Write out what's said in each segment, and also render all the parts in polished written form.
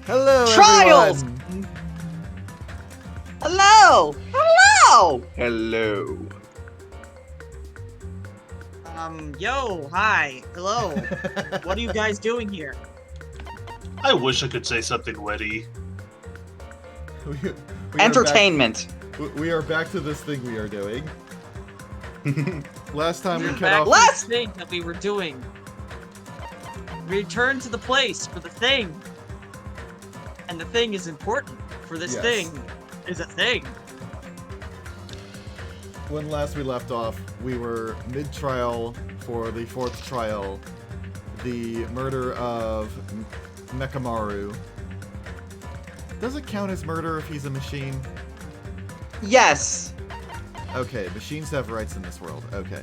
Hello, Trials! everyone! Hello! Hello! Hello. Yo, hi, hello. What are you guys doing here? I wish I could say something witty. We Entertainment. we are back to this thing we are doing. Last time we cut Back off... to Let's- the thing that we were doing. Return to the place for the thing. And the thing is important, for this Yes. thing is a thing. When last we left off, we were mid-trial for the 4th trial. The murder of Mekamaru. Does it count as murder if he's a machine? Yes. Okay, machines have rights in this world. Okay.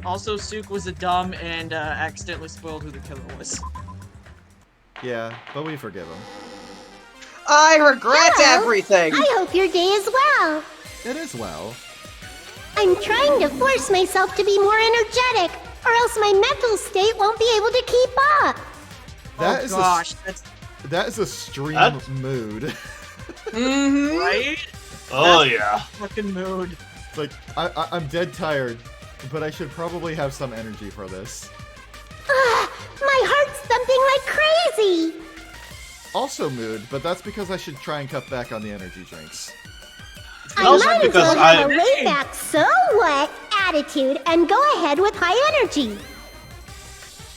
Also, Suk was a dumb and accidentally spoiled who the killer was. Yeah, but we forgive him. I regret Hello. everything. I hope your day is well. It is well. I'm trying to force myself to be more energetic, or else my mental state won't be able to keep up. That oh is gosh, that's that is a stream That's- mood. Mm-hmm. right? Oh That's yeah. a fucking mood. It's like, I'm dead tired, but I should probably have some energy for this. My heart's thumping like crazy. Also mood, but that's because I should try and cut back on the energy drinks. I Also might as because well have a I- way back so what attitude and go ahead with high energy.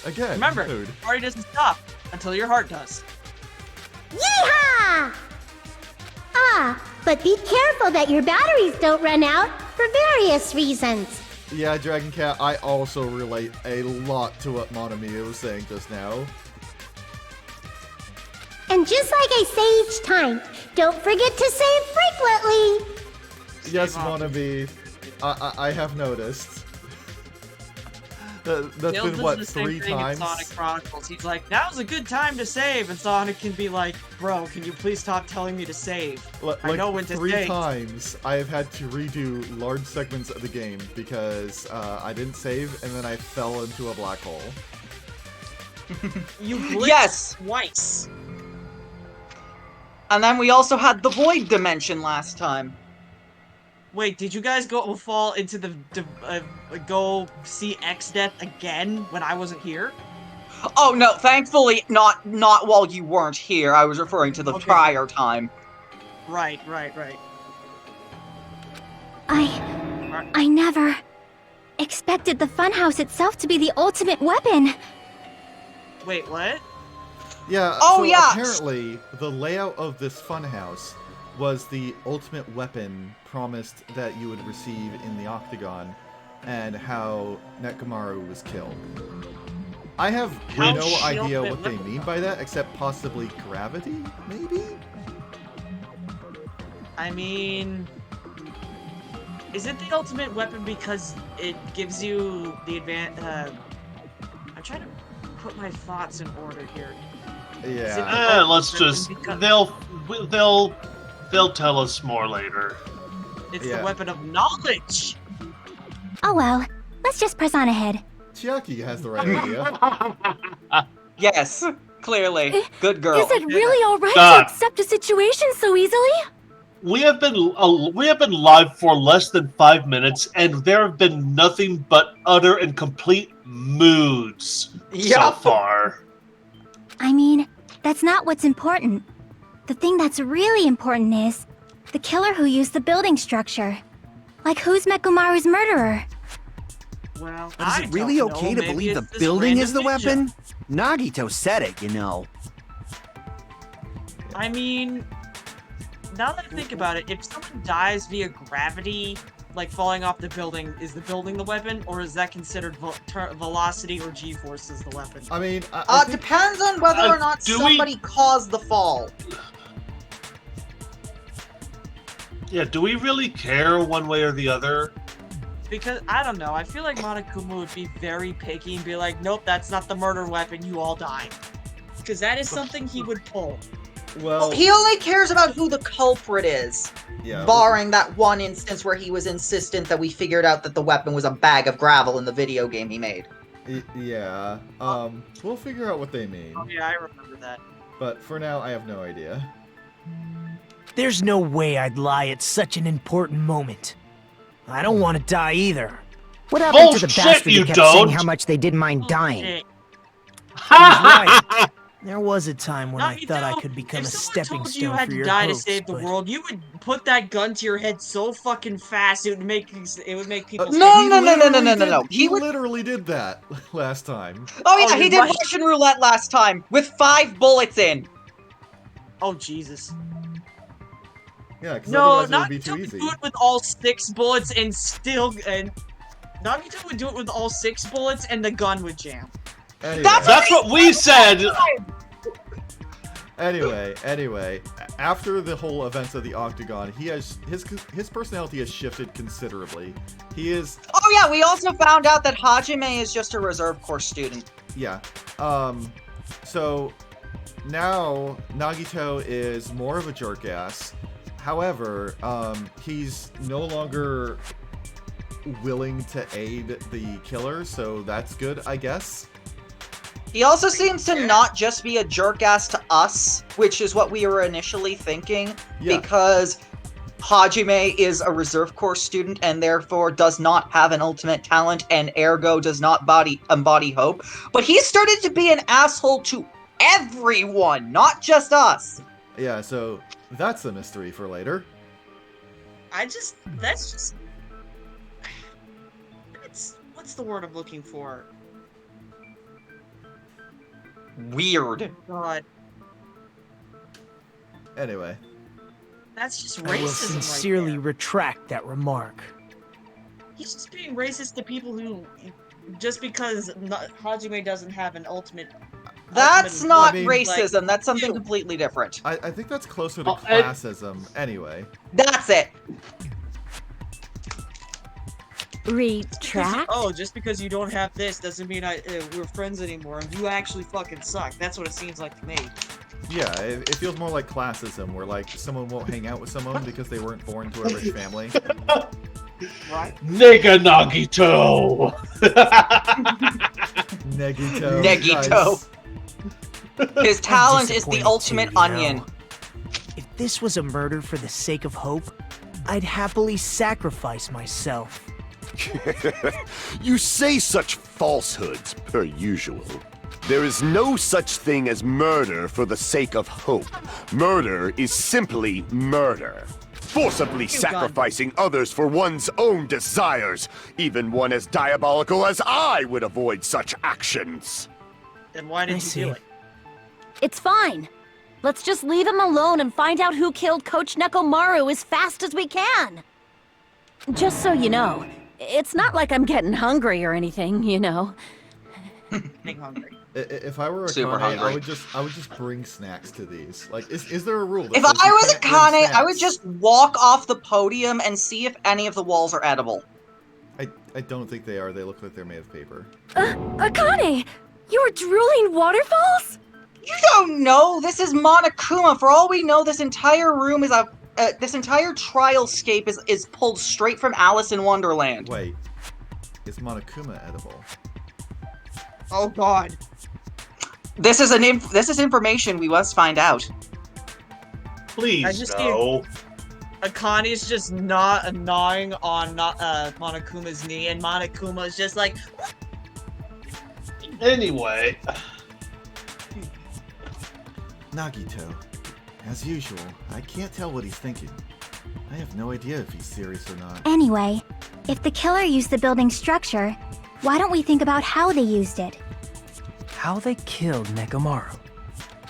Again, Remember, mood. the party doesn't stop until your heart does. Yeehaw! But be careful that your batteries don't run out for various reasons. Yeah, Dragon Cat, I also relate a lot to what Monami was saying just now. And just like I say each time, don't forget to save frequently. Yes, Save often. Monami, I have noticed. That's Gil been, does what, the same 3 thing in times? Sonic Chronicles. He's like, now's a good time to save, and Sonic can be like, bro, can you please stop telling me to save? I know when to 3 save. times I have had to redo large segments of the game because I didn't save and then I fell into a black hole. You blitzed Yes. twice. And then we also had the void dimension last time. Wait, did you guys fall into the go see X Death again when I wasn't here? Oh no, thankfully not while you weren't here. I was referring to the Okay. prior time. Right. I never expected the funhouse itself to be the ultimate weapon. Wait, what? Yeah, Oh, so yeah. apparently the layout of this funhouse was the ultimate weapon promised that you would receive in the Octagon, and how Nekomaru was killed. I have How no the idea ultimate what they weapon? mean by that, except possibly gravity, maybe? I mean, is it the ultimate weapon because it gives you the I'm trying to put my thoughts in order here. Yeah. Let's just they'll tell us more later. It's Yeah. the weapon of knowledge. Oh well, let's just press on ahead. Chiaki has the right idea. Yes, clearly. Good girl. Is it really alright Stop. to accept a situation so easily? We have been live for less than 5 minutes, and there have been nothing but utter and complete moods so Yup. far. I mean, that's not what's important. The thing that's really important is the killer who used the building structure. Like, who's Mekumaru's murderer? Well, But is I it really don't know. okay to Maybe believe the it's this building is the random ninja. weapon? Nagito said it, you know. I mean, now that I think about it, if someone dies via gravity, like falling off the building, is the building the weapon, or is that considered velocity or G-force as the weapon? I mean, I think Depends on whether or not do we- somebody caused the fall. Yeah, do we really care one way or the other? Because, I don't know, I feel like Monokuma would be very picky and be like, nope, that's not the murder weapon, you all die. Because that is something he would pull. well, He only cares about who the culprit is, yeah. barring that one instance where he was insistent that we figured out that the weapon was a bag of gravel in the video game he made. Yeah. We'll figure out what they mean. Oh yeah, I remember that. But for now, I have no idea. There's no way I'd lie at such an important moment. I don't want to die either. What happened to the Bullshit, bastard you who kept saying don't. how much they didn't mind dying? Shit. He's right. There was a time when I thought I Nagito, could become a if someone stepping told you stone had for to your die hopes, to save the but world, you would put that gun to your head so fucking fast it would make people No, say, no, no, no, no, literally no, no. did- He would. literally did that last time. Oh yeah, Oh, he you're did right. Russian roulette last time with 5 bullets in. "Oh Jesus." Yeah, because No, otherwise it would be too Nagito would easy. do it with all 6 bullets and Nagito would do it with all 6 bullets and the gun would jam. Anyway, That's what we said. Anyway, after the whole events of the Octagon, he has his personality has shifted considerably. He is, Oh yeah, we also found out that Hajime is just a reserve corps student. yeah. So now Nagito is more of a jerk-ass. However, he's no longer willing to aid the killer, so that's good, I guess. He also seems to not just be a jerk-ass to us, which is what we were initially thinking, Yeah. because Hajime is a reserve corps student and therefore does not have an ultimate talent and ergo does not embody hope. But he started to be an asshole to everyone, not just us. Yeah, so that's a mystery for later. What's the word I'm looking for? Weird. God, Anyway, that's just I will racism sincerely right there. retract that remark. He's just being racist to people who, just because Hajime doesn't have an ultimate. That's ultimate not I mean, racism, that's something ew. completely different. I think that's closer to Oh, and- classism. Anyway, That's it. Retract? Oh, just because you don't have this doesn't mean we're friends anymore. You actually fucking suck. That's what it seems like to me. yeah, it feels more like classism, where like someone won't hang out with someone because they weren't born to a rich family. Right? Nigga Nagito. Negito. Negito. Nice. His talent is the disappointed ultimate too, you onion. know. If this was a murder for the sake of hope, I'd happily sacrifice myself. You say such falsehoods, per usual. There is no such thing as murder for the sake of hope. Murder is simply murder. Forcibly sacrificing others for one's own desires. Even one as diabolical as I would avoid such actions. Then why I did you see. do it? It's fine. Let's just leave him alone and find out who killed Coach Nekomaru as fast as we can. Just so you know, it's not like I'm getting hungry or anything, you know. Getting hungry. If I were a Super Kane, hungry. I would just bring snacks to these. Like, is there a rule? That If says I you was a can't bring Kane, I would snacks? just walk off the podium and see if any of the walls are edible. I don't think they are. They look like they're made of paper. Akane! You were drooling waterfalls? You don't know! This is Monokuma! For all we know, this entire room is this entire trial scape is pulled straight from Alice in Wonderland. Wait, is Monokuma edible? Oh God. This is this is information we must find out. I Please just no. Akane's just not gnawing on Monokuma's knee, and Monokuma's just like, Anyway, Nagito, as usual, I can't tell what he's thinking. I have no idea if he's serious or not. Anyway, if the killer used the building structure, why don't we think about how they used it? How they killed Nekomaru.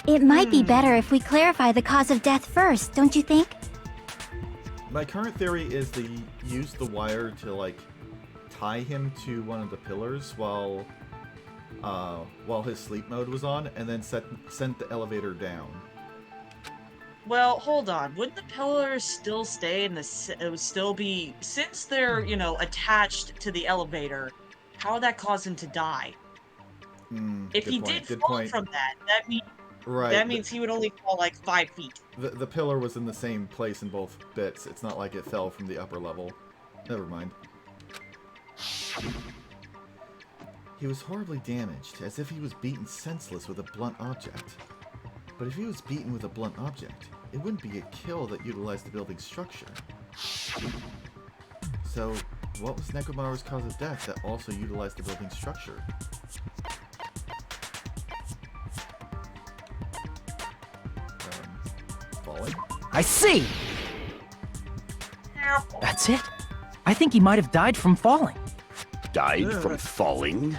It might be better if we clarify the cause of death first, don't you think? My current theory is they used the wire to like tie him to one of the pillars while his sleep mode was on, and then sent the elevator down. well, hold on. Wouldn't the pillars still stay in the? It would still be, since they're attached to the elevator. How would that cause him to die? If Good he point, did good fall point. from Right. that means he would only fall like 5 feet. The pillar was in the same place in both bits. It's not like it fell from the upper level. Never mind. He was horribly damaged, as if he was beaten senseless with a blunt object. But if he was beaten with a blunt object, it wouldn't be a kill that utilized the building's structure. So, what was Nekomaru's cause of death that also utilized the building's structure? Falling? I see! That's it. I think he might have died from falling. Died from falling?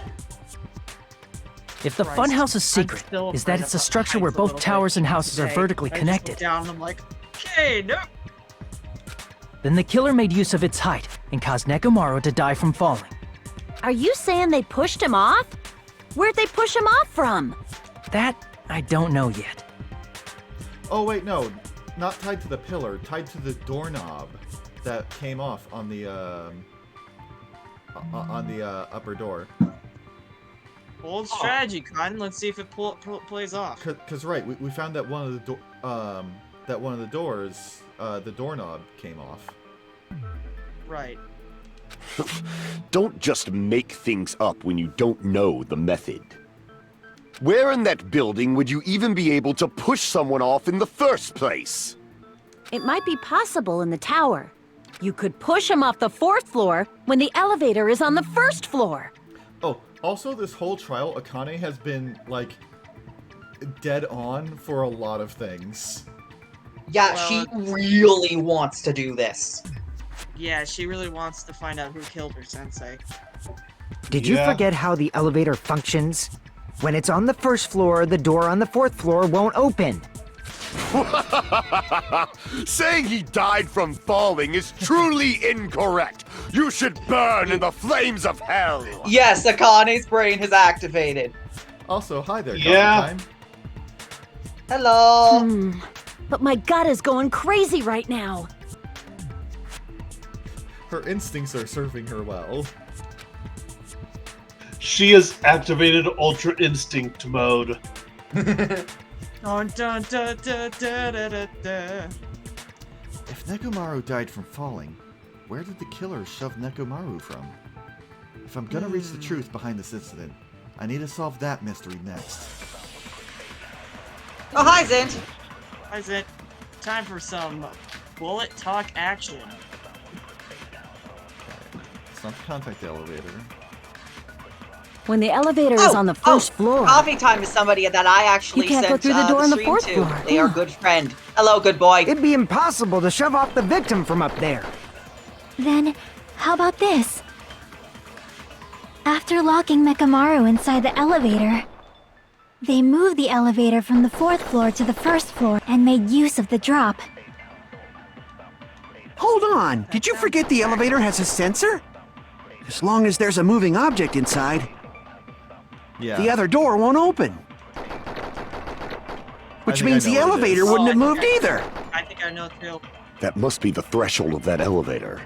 If the Christ, funhouse's secret still is that afraid it's a of the structure heights where a both little towers bit and houses are today. vertically I just connected, look down and I'm like, okay, no. then the killer made use of its height and caused Nekomaru to die from falling. Are you saying they pushed him off? Where'd they push him off from? That, I don't know yet. Oh wait, no. Not tied to the pillar, tied to the doorknob that came off on the upper door. Bold strategy, Con. Let's see if it plays off. Cause right, we found that one of the doors, the doorknob came off. Right. Don't just make things up when you don't know the method. Where in that building would you even be able to push someone off in the first place? It might be possible in the tower. You could push him off the 4th floor when the elevator is on the 1st floor. Oh, also this whole trial, Akane has been, like, dead on for a lot of things. Yeah, Well, she really wants to do this. Yeah, she really wants to find out who killed her sensei. Did you Yeah. forget how the elevator functions? When it's on the 1st floor, the door on the 4th floor won't open. Saying he died from falling is truly incorrect. You should burn in the flames of hell. Yes, Akane's brain has activated. Also, hi there, Yeah. Coffee Time. Hello. But my gut is going crazy right now. Her instincts are serving her well. She has activated Ultra Instinct mode. Dun, dun, dun, dun, dun, dun, dun, dun. If Nekomaru died from falling, where did the killer shove Nekomaru from? If I'm gonna reach the truth behind this incident, I need to solve that mystery next. Oh, hi, Zint. Hi, Zit. Time for some bullet talk action. It's not the contact elevator. When the elevator is on the 1st floor. Coffee Time is somebody that I actually You can't go sent through the door on the stream 4th to. floor. They are a good friend. Hello, good boy. It'd be impossible to shove off the victim from up there. Then, how about this? After locking Mekamaru inside the elevator, they moved the elevator from the 4th floor to the 1st floor and made use of the drop. Hold on! Did you forget the elevator has a sensor? As long as there's a moving object inside, Yeah. the other door won't open. Which think I means know the what it elevator is. wouldn't have I moved think either. I think I know too. That must be the threshold of that elevator.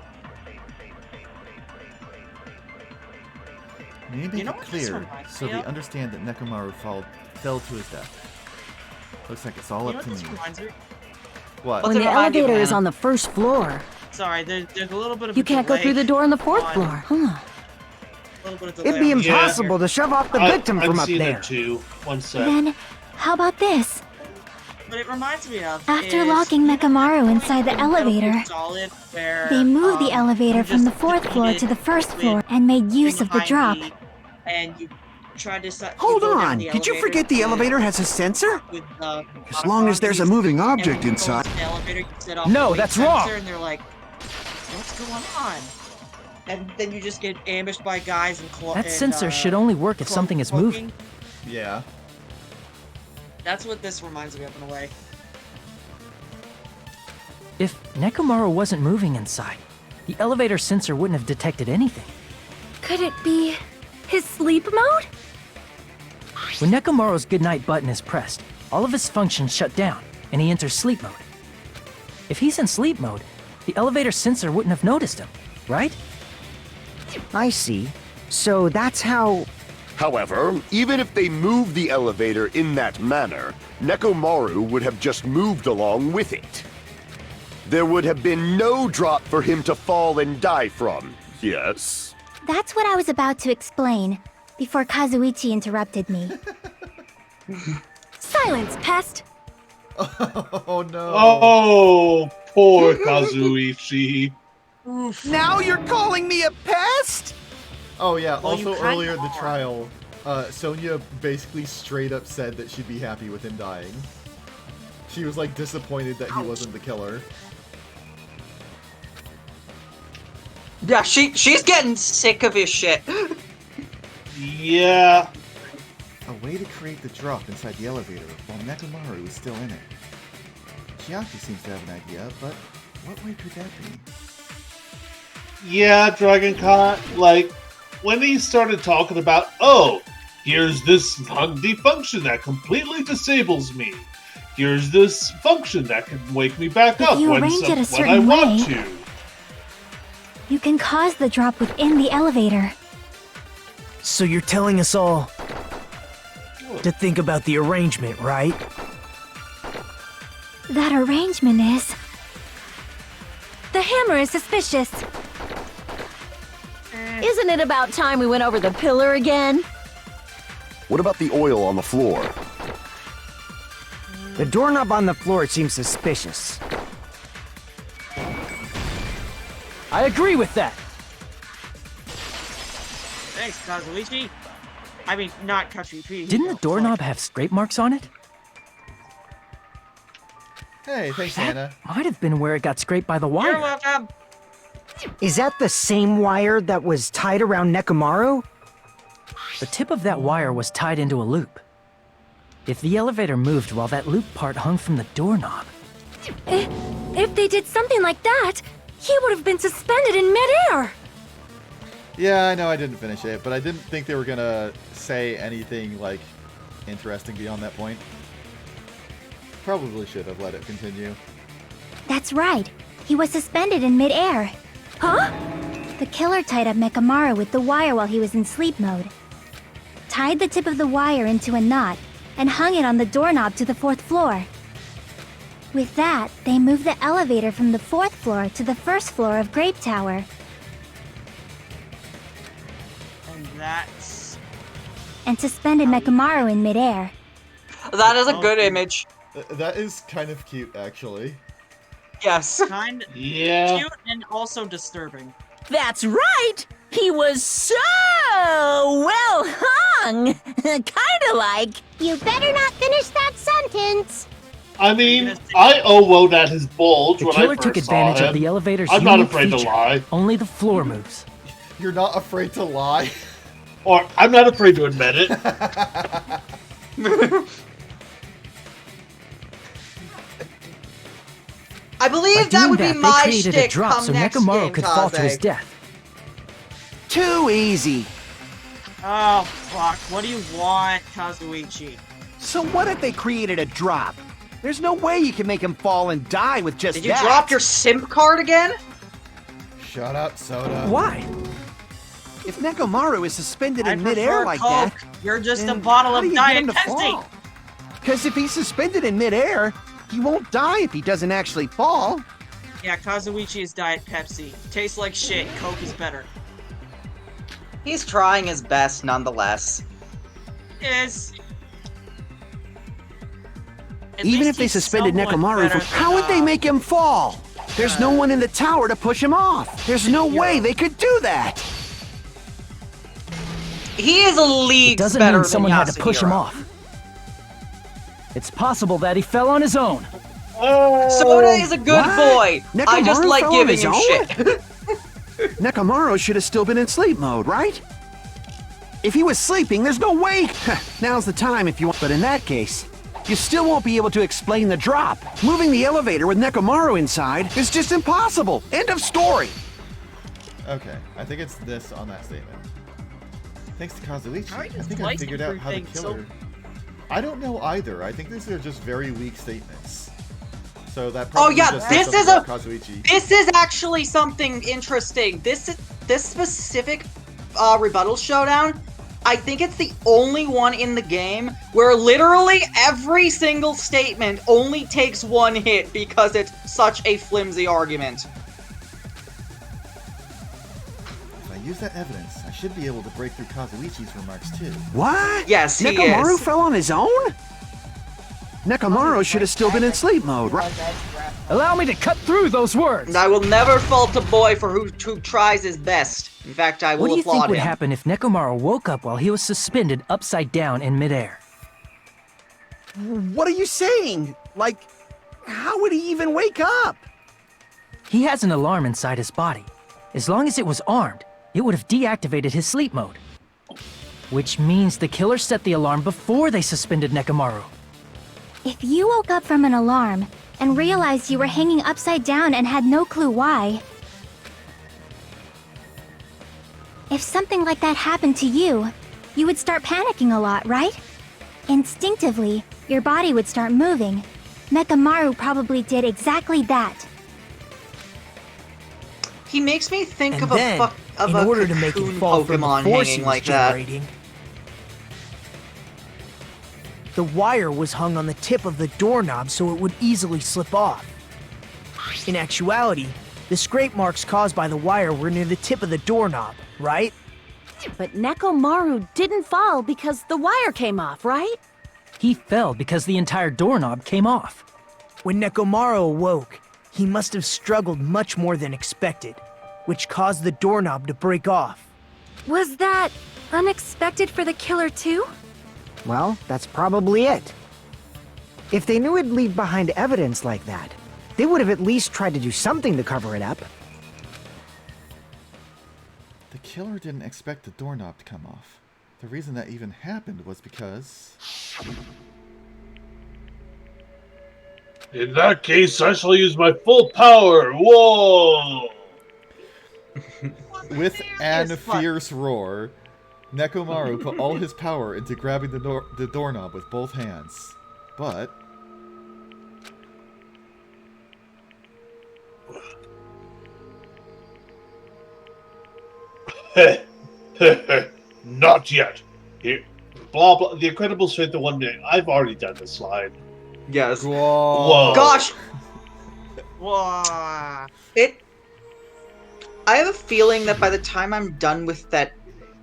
We need to make You know it what this clear reminds so me we of? understand that Nekomaru fell to his death. Looks like it's all You know up what to this me. reminds me? What? What's When it the remind you, elevator is man? on the 1st floor. Sorry, there's a little bit of You a can't go delay through the door on the 4th on- floor. Huh. A little bit of delay It'd be on the- Yeah. impossible to shove off the victim I'm from up seeing there. it too. One sec. Then, how about this? What it reminds me of After is, locking you know, Mekamaru that inside the point in Metal Gear elevator, Solid where, They moved the elevator you from the just 4th floor to the 1st floor and made use of the drop. And you tried to Hold on! Did you forget the elevator has a sensor? with the As long as there's a moving object inside. The elevator, you set off No, the weight that's wrong. sensor, and they're like, "What's going on?" And then you just get ambushed by guys and That sensor should only work if something is moving. Yeah. That's what this reminds me of in a way. If Nekomaru wasn't moving inside, the elevator sensor wouldn't have detected anything. Could it be his sleep mode? When Nekomaru's goodnight button is pressed, all of his functions shut down, and he enters sleep mode. If he's in sleep mode, the elevator sensor wouldn't have noticed him, right? I see. So that's how... However, even if they moved the elevator in that manner, Nekomaru would have just moved along with it. There would have been no drop for him to fall and die from, yes? That's what I was about to explain before Kazuichi interrupted me. Silence, pest! Oh no. Oh, poor Kazuichi. Oof. Now you're calling me a pest? Oh yeah, Well, you also kinda earlier in the are. trial, Sonya basically straight up said that she'd be happy with him dying. She was like disappointed that he wasn't the killer. Yeah, she's getting sick of his shit. Yeah. A way to create the drop inside the elevator while Nekomaru is still in it. Chiaki seems to have an idea, but what way could that be? Yeah, Dragon Con, like, when he started talking about, oh, here's this handy function that completely disables me. Here's this function that can wake me back If up you when, arrange it a when I certain want way- to. You can cause the drop within the elevator. So you're telling us all to think about the arrangement, right? That arrangement is... The hammer is suspicious. Isn't it about time we went over the pillar again? What about the oil on the floor? The doorknob on the floor seems suspicious. I agree with that. Thanks, Kazuichi. I mean, not Kazuichi. Didn't the doorknob have scrape marks on it? Hey, thanks, That Anna. might have been where it got scraped by the You're wire. welcome. Is that the same wire that was tied around Nekomaru? The tip of that wire was tied into a loop. If the elevator moved while that loop part hung from the doorknob, If they did something like that, he would have been suspended in midair. Yeah, I know I didn't finish it, but I didn't think they were gonna say anything, like, interesting beyond that point. Probably should have let it continue. That's right. He was suspended in midair. Huh? The killer tied up Mekamaru with the wire while he was in sleep mode. Tied the tip of the wire into a knot and hung it on the doorknob to the 4th floor. With that, they moved the elevator from the 4th floor to the 1st floor of Grape Tower. And that's... And suspended Mekamaru in midair. That is a good image. That is kind of cute, actually. Yes. kind of Yeah. cute and also disturbing. That's right! He was so well hung! Kinda like... You better not finish that sentence. I mean, I owe Wonat his bulge the when killer I took first saw advantage him. of the elevator's I'm not unique afraid to feature. lie. Only the floor moves. You're not afraid to lie? Or, I'm not afraid to admit it. I believe By that doing would that, be they my created a shtick drop come so next Nekomaru game, could fall to his Kaze. death. Too easy. Oh, fuck. What do you want, Kazuichi? So what if they created a drop? There's no way you can make him fall and die with just Did you that. drop your simp card again? Shut up, Soda. Why? If Nekomaru is suspended I in prefer midair like Coke. that, You're just a then bottle how of do you get him Diet to Pepsi. fall? Because if he's suspended in midair, he won't die if he doesn't actually fall. Yeah, Kazuichi is Diet Pepsi. Tastes like shit. Coke is better. He's trying his best nonetheless. Is. At Even least if they he's suspended somewhat Nekomaru, better how would they than, make him fall? There's no one in the tower to push him off. There's no way they could do that. He is a league It doesn't better mean than someone had to push him Yasuhiro. off. It's possible that he fell on his own. Soda is a good What? boy. I just Nekomaru like fell on giving his him own? shit. Nekomaru should have still been in sleep mode, right? If he was sleeping, there's no way. Now's the time if you want. But in that case, you still won't be able to explain the drop. Moving the elevator with Nekomaru inside is just impossible. End of story. Okay, I think it's this on that statement. Thanks to Kazuichi, How are I you think I slicing figured out through how the things so- killer... I don't know either. I think these are just very weak statements. So that probably yeah, just this says is something about Kazuichi. This is actually something interesting. This specific rebuttal showdown, I think it's the only one in the game where literally every single statement only takes one hit because it's such a flimsy argument. If I use that evidence, I should be able to break through Kazuichi's remarks too. What? Yes, he Nekomaru is. fell on his own? Nekomaru should have still been in sleep mode, right? Allow me to cut through those words! And I will never fault a boy for who tries his best. In fact, I will What do you applaud think would him. happen if Nekomaru woke up while he was suspended upside down in midair? What are you saying? Like, how would he even wake up? He has an alarm inside his body. As long as it was armed, it would have deactivated his sleep mode. Which means the killer set the alarm before they suspended Nekomaru. If you woke up from an alarm and realized you were hanging upside down and had no clue why, if something like that happened to you, you would start panicking a lot, right? Instinctively, your body would start moving. Nekomaru probably did exactly that. He makes me think And of then, in order to make it cocoon fall from the Pokemon force he hanging was like that. generating, the wire was hung on the tip of the doorknob so it would easily slip off. In actuality, the scrape marks caused by the wire were near the tip of the doorknob, right? But Nekomaru didn't fall because the wire came off, right? He fell because the entire doorknob came off. When Nekomaru awoke, he must have struggled much more than expected, which caused the doorknob to break off. Was that unexpected for the killer too? Well, that's probably it. If they knew it'd leave behind evidence like that, they would have at least tried to do something to cover it up. The killer didn't expect the doorknob to come off. The reason that even happened was because... In that case, I shall use my full power. Whoa! With an Serious fuck. fierce roar, Nekomaru put all his power into grabbing the doorknob with both hands. But... Not yet. Here, blah blah. The incredible strength of one day. I've already done this slide. Yes. Whoa. Gosh, Whoa. I have a feeling that by the time I'm done with that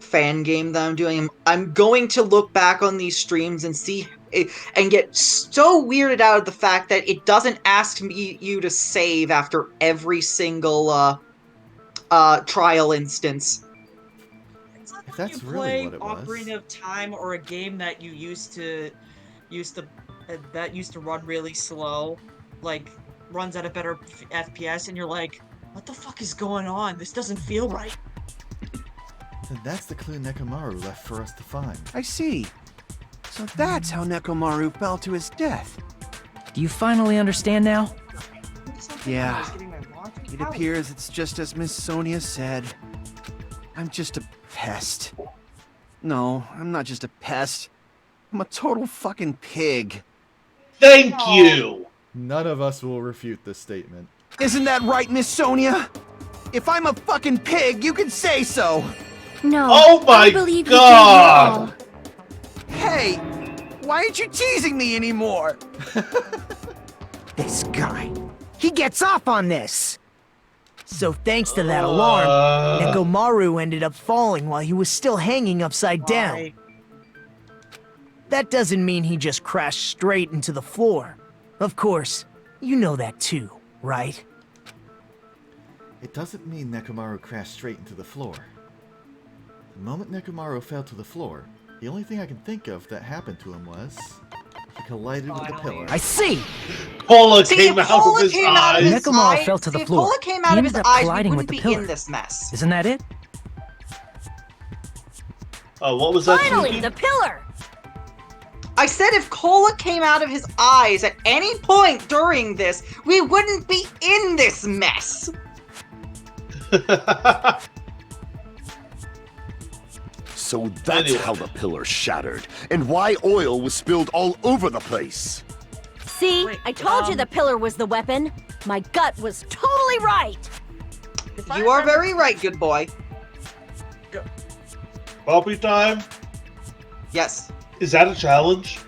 fan game that I'm doing, I'm going to look back on these streams and see and get so weirded out of the fact that it doesn't ask you to save after every single trial instance. It's like If when that's you really play what it was. Ocarina of Time or a game that you used to run really slow, like runs at a better FPS, and you're like, what the fuck is going on? This doesn't feel right. Then that's the clue Nekomaru left for us to find. I see. So that's how Nekomaru fell to his death. Do you finally understand now? Yeah. It appears it's just as Miss Sonia said. I'm just a pest. No, I'm not just a pest. I'm a total fucking pig. Thank you. None of us will refute this statement. Isn't that right, Miss Sonia? If I'm a fucking pig, you can say so. No, Oh my I believe God. you gave your all. Hey, why aren't you teasing me anymore? This guy. He gets off on this! So thanks to that alarm, Nekomaru ended up falling while he was still hanging upside down. Why? That doesn't mean he just crashed straight into the floor. Of course, you know that too, right? It doesn't mean Nekomaru crashed straight into the floor. The moment Nekomaru fell to the floor, the only thing I can think of that happened to him was... he collided with the pillar. I see! Cola See, came if out Cola of his came out of eyes. his Nekomaru eyes- fell to the if floor. Cola came He out of ended his up eyes, we colliding wouldn't with the be pillar. in this mess. Isn't that it? What was that? Finally, Suki? the pillar! I said if Cola came out of his eyes at any point during this, we wouldn't be in this mess. So that's Anyway. how the pillar shattered, and why oil was spilled all over the place. See, Wait, I told you the pillar was the weapon. My gut was totally right. If I You are remember- very right, good boy. Puppy time. Yes. Is that a challenge?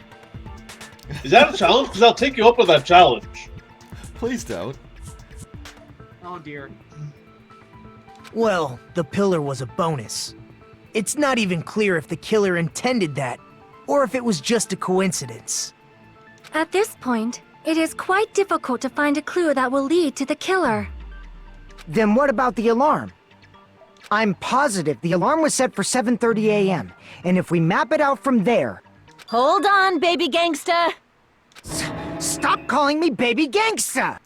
Is that a challenge? Because I'll take you up on that challenge. Please don't. Oh dear. Well, the pillar was a bonus. It's not even clear if the killer intended that, or if it was just a coincidence. At this point, it is quite difficult to find a clue that will lead to the killer. Then what about the alarm? I'm positive the alarm was set for 7:30 a.m., and if we map it out from there... Hold on, baby gangsta! Stop calling me baby gangsta!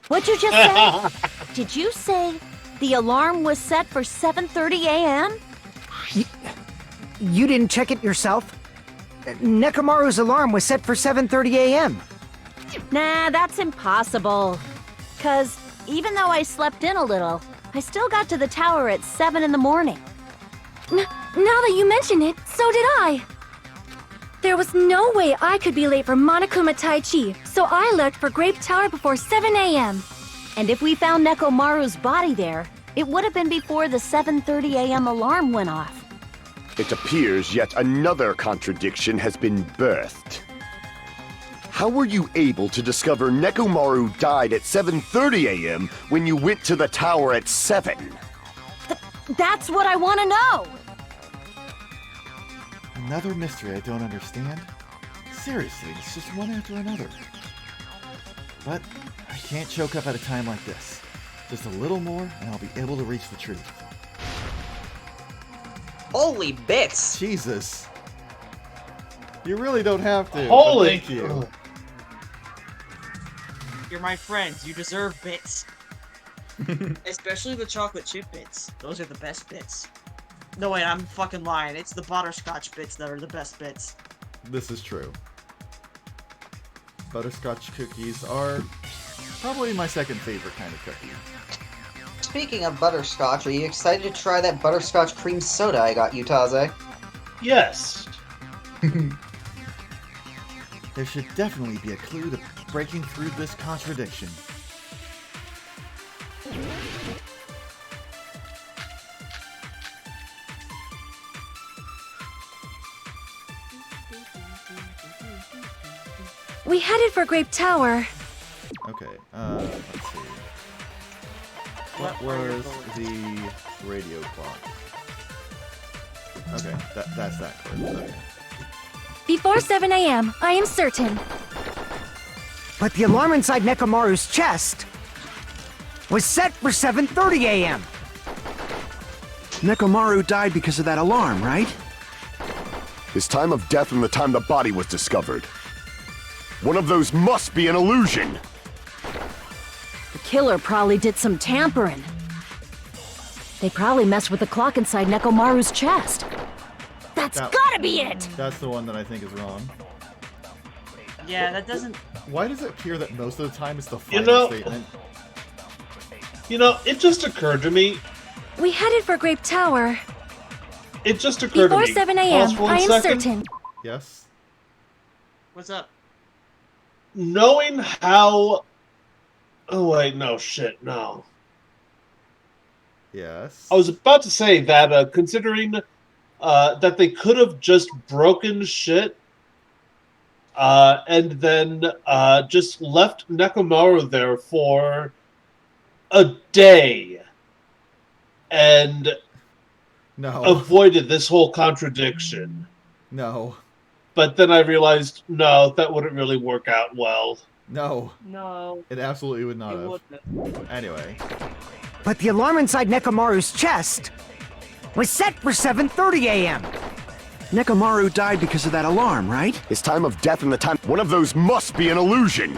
What'd you just say? Did you say the alarm was set for 7:30 a.m.? You didn't check it yourself? Nekomaru's alarm was set for 7:30 a.m. Nah, that's impossible. 'Cause even though I slept in a little, I still got to the tower at 7 in the morning. Now that you mention it, so did I. There was no way I could be late for Monokuma Tai Chi, so I left for Grape Tower before 7 a.m. And if we found Nekomaru's body there, it would have been before the 7:30 a.m. alarm went off. It appears yet another contradiction has been birthed. How were you able to discover Nekomaru died at 7:30 a.m. when you went to the tower at 7? That's what I want to know! Another mystery I don't understand. Seriously, it's just one after another. But I can't choke up at a time like this. Just a little more, and I'll be able to reach the truth. Holy bits! Jesus. You really don't have to. but Holy! Thank you. You're my friends. You deserve bits. Especially the chocolate chip bits. Those are the best bits. No, wait, I'm fucking lying. It's the butterscotch bits that are the best bits. This is true. Butterscotch cookies are probably my second favorite kind of cookie. Speaking of butterscotch, are you excited to try that butterscotch cream soda I got you, Taze? Yes. There should definitely be a clue to breaking through this contradiction. We headed for Grape Tower. Okay, let's see. What was the radio clock? Okay, that's that card. Okay. Before 7 a.m., I am certain. But the alarm inside Nekomaru's chest was set for 7:30 a.m. Nekomaru died because of that alarm, right? His time of death and the time the body was discovered. One of those must be an illusion! The killer probably did some tampering. They probably messed with the clock inside Nekomaru's chest. That's gotta be it! That's the one that I think is wrong. Yeah, that doesn't... Why does it appear that most of the time it's the You final know- statement? You know, it just occurred to me. We headed for Grape Tower. It just occurred Before to me. 7 Pause a.m., for 1 I am second. certain. Yes? What's up? Knowing how... Oh, wait, no, shit, no. Yes. I was about to say that, considering that they could have just broken shit and then just left Nekomaru there for a day and No. avoided this whole contradiction. No. But then I realized, no, that wouldn't really work out well. No. No. It absolutely would not It have. wouldn't. Anyway. But the alarm inside Nekomaru's chest was set for 7:30 a.m. Nekomaru died because of that alarm, right? His time of death and the time... One of those must be an illusion!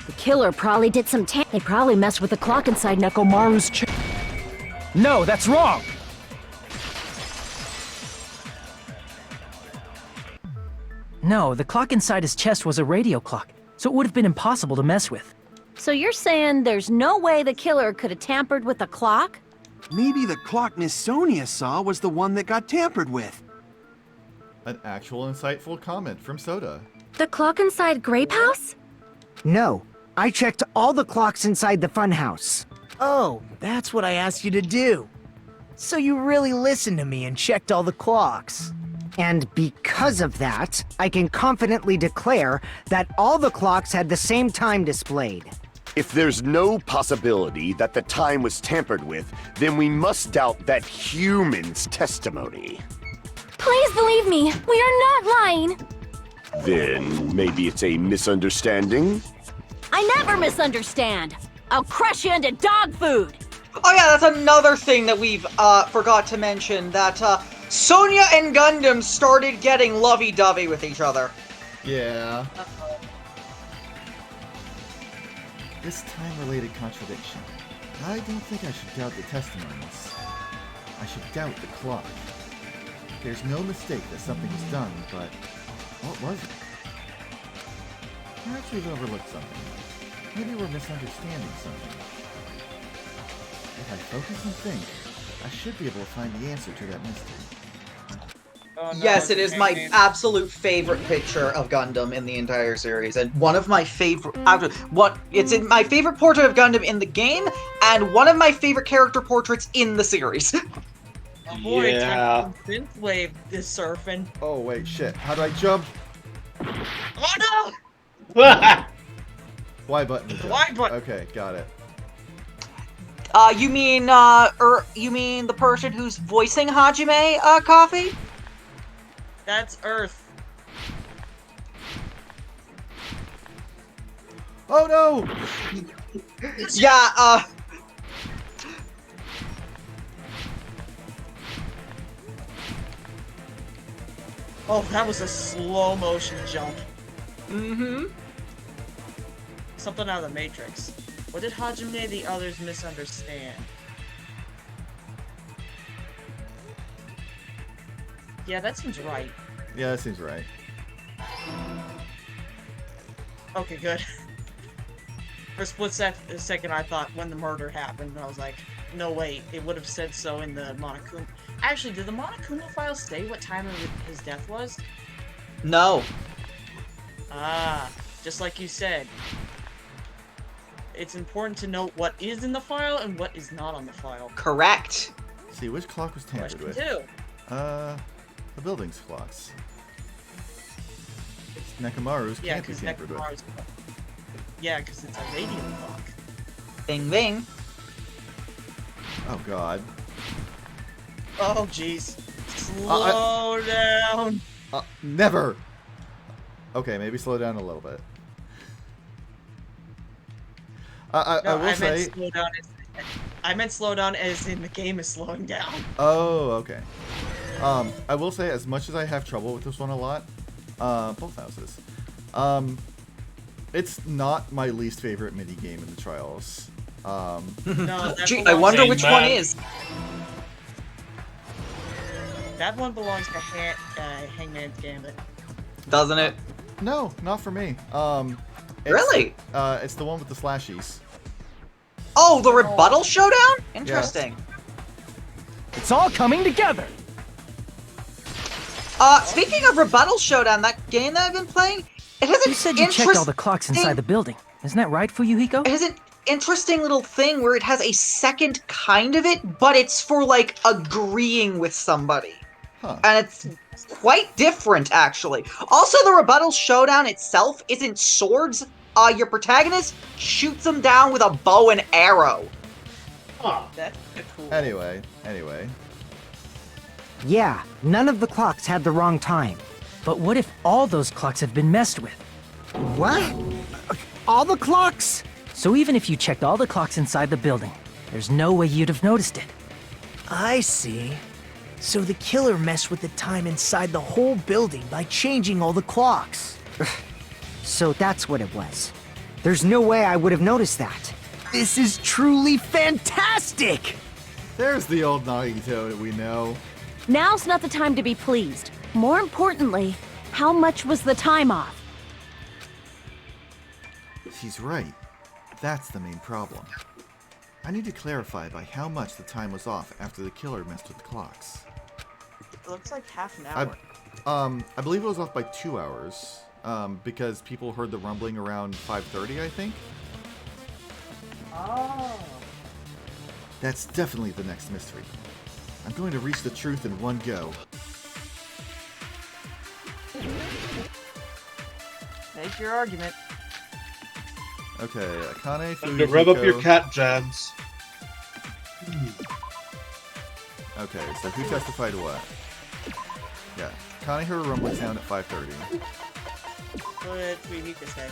The killer probably did some They probably messed with the clock inside Nekomaru's chest. No, that's wrong! No, the clock inside his chest was a radio clock, so it would have been impossible to mess with. So you're saying there's no way the killer could have tampered with the clock? Maybe the clock Miss Sonia saw was the one that got tampered with. An actual insightful comment from Soda. The clock inside Grape House? No, I checked all the clocks inside the funhouse. Oh, that's what I asked you to do. So you really listened to me and checked all the clocks. And because of that, I can confidently declare that all the clocks had the same time displayed. If there's no possibility that the time was tampered with, then we must doubt that human's testimony. Please believe me, we are not lying. Then maybe it's a misunderstanding? I never misunderstand. I'll crush you into dog food. Oh yeah, that's another thing that we've forgot to mention, that Sonya and Gundam started getting lovey-dovey with each other. Yeah. This time-related contradiction. I don't think I should doubt the testimonies. I should doubt the clock. There's no mistake that something was done, but what was it? Perhaps we've overlooked something. Maybe we're misunderstanding something. If I focus and think, I should be able to find the answer to that mystery. Oh, no, Yes, it is my Pain. absolute favorite picture of Gundam in the entire series, and one of my favorite. It's in my favorite portrait of Gundam in the game, and one of my favorite character portraits in the series. Oh boy, Yeah. time for synthwave is surfing. Oh wait, shit. How do I jump? Oh no! Y button. to The jump. Y button. Okay, got it. You mean the person who's voicing Hajime, Coffee? That's Earth. Oh no! Yeah, Oh, that was a slow motion jump. mm-hmm. Something out of the Matrix. What did Hajime the others misunderstand? Yeah, that seems right. Yeah, that seems right. Okay, good. For a split second, I thought when the murder happened, I was like, no, wait, it would have said so in the Monokuma. Actually, did the Monokuma file state what time of his death was? No. Ah, just like you said. It's important to note what is in the file and what is not on the file. Correct. Let's see, which clock was tampered Question with? 2. The building's clocks. Nekomaru's Yeah, can't be because tampered with. Nekomaru's... Yeah, because it's a radiant clock. Bing bing. Oh god. Oh, jeez. Slow down. Never! Okay, maybe slow down a little bit. I No, will say... I meant slow down as in the game is slowing down. Oh, okay. I will say, as much as I have trouble with this one a lot, both houses, it's not my least favorite mini game in the trials. No, that Gee, I belongs- wonder Same which man. one is. That one belongs to Hangman's Gambit. Doesn't it? No, not for me. Really? It's the one with the slashies. Oh, the rebuttal showdown? Interesting. It's all coming together. Speaking of rebuttal showdown, that game that I've been playing, it has an You said you checked all the clocks inside the building. Isn't that right, Fuyuhiko? It has an interesting little thing where it has a second kind of it, but it's for, like, agreeing with somebody. Huh. And it's quite different, actually. Also, the rebuttal showdown itself isn't swords. Your protagonist shoots them down with a bow and arrow. Huh. That's cool. Anyway. Yeah, none of the clocks had the wrong time. But what if all those clocks have been messed with? What? All the clocks? So even if you checked all the clocks inside the building, there's no way you'd have noticed it. I see. So the killer messed with the time inside the whole building by changing all the clocks. So that's what it was. There's no way I would have noticed that. This is truly fantastic! There's the old Nagito that we know. Now's not the time to be pleased. More importantly, how much was the time off? She's right. That's the main problem. I need to clarify by how much the time was off after the killer messed with the clocks. It looks like half an hour. I believe it was off by 2 hours. Because people heard the rumbling around 5:30, I think. Oh. That's definitely the next mystery. I'm going to reach the truth in one go. Make your argument. Okay, Akane, Time to rev up your Fuyuhiko. cat jams. Okay, so who testified to what? Yeah, Akane heard a rumbling sound at 5:30. What did we say?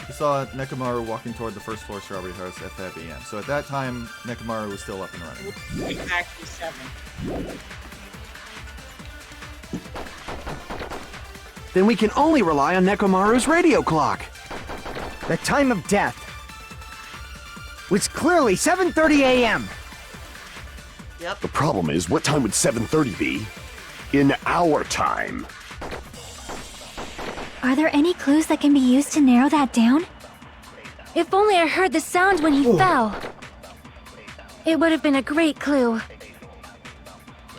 We saw Nekomaru walking toward the first floor strawberry house at 5 a.m. So at that time, Nekomaru was still up and running. Exactly 7. Then we can only rely on Nekomaru's radio clock. The time of death was clearly 7:30 a.m. Yep. The problem is, what time would 7:30 be? In our time. Are there any clues that can be used to narrow that down? If only I heard the sound when he fell. It would have been a great clue.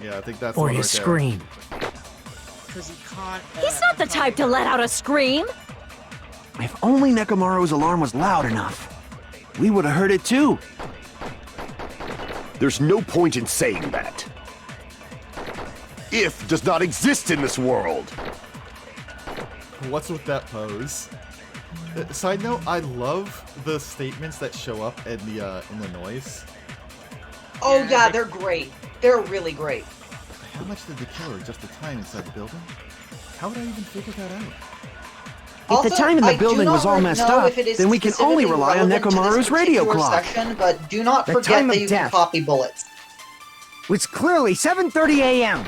Yeah, I think that's Or one his right there. scream. Because he can't. He's not the type to let out a scream. If only Nekomaru's alarm was loud enough, we would have heard it too. There's no point in saying that. If does not exist in this world. What's with that pose? Side note, I love the statements that show up in the noise. Oh yeah, they're great. They're really great. How much did the killer just the time inside the building? How would I even figure that out? If the time in the building was all messed up, then we can only rely on Nekomaru's radio clock. Section, but do not The forget time that of you can death. copy bullets. Was clearly 7:30 a.m.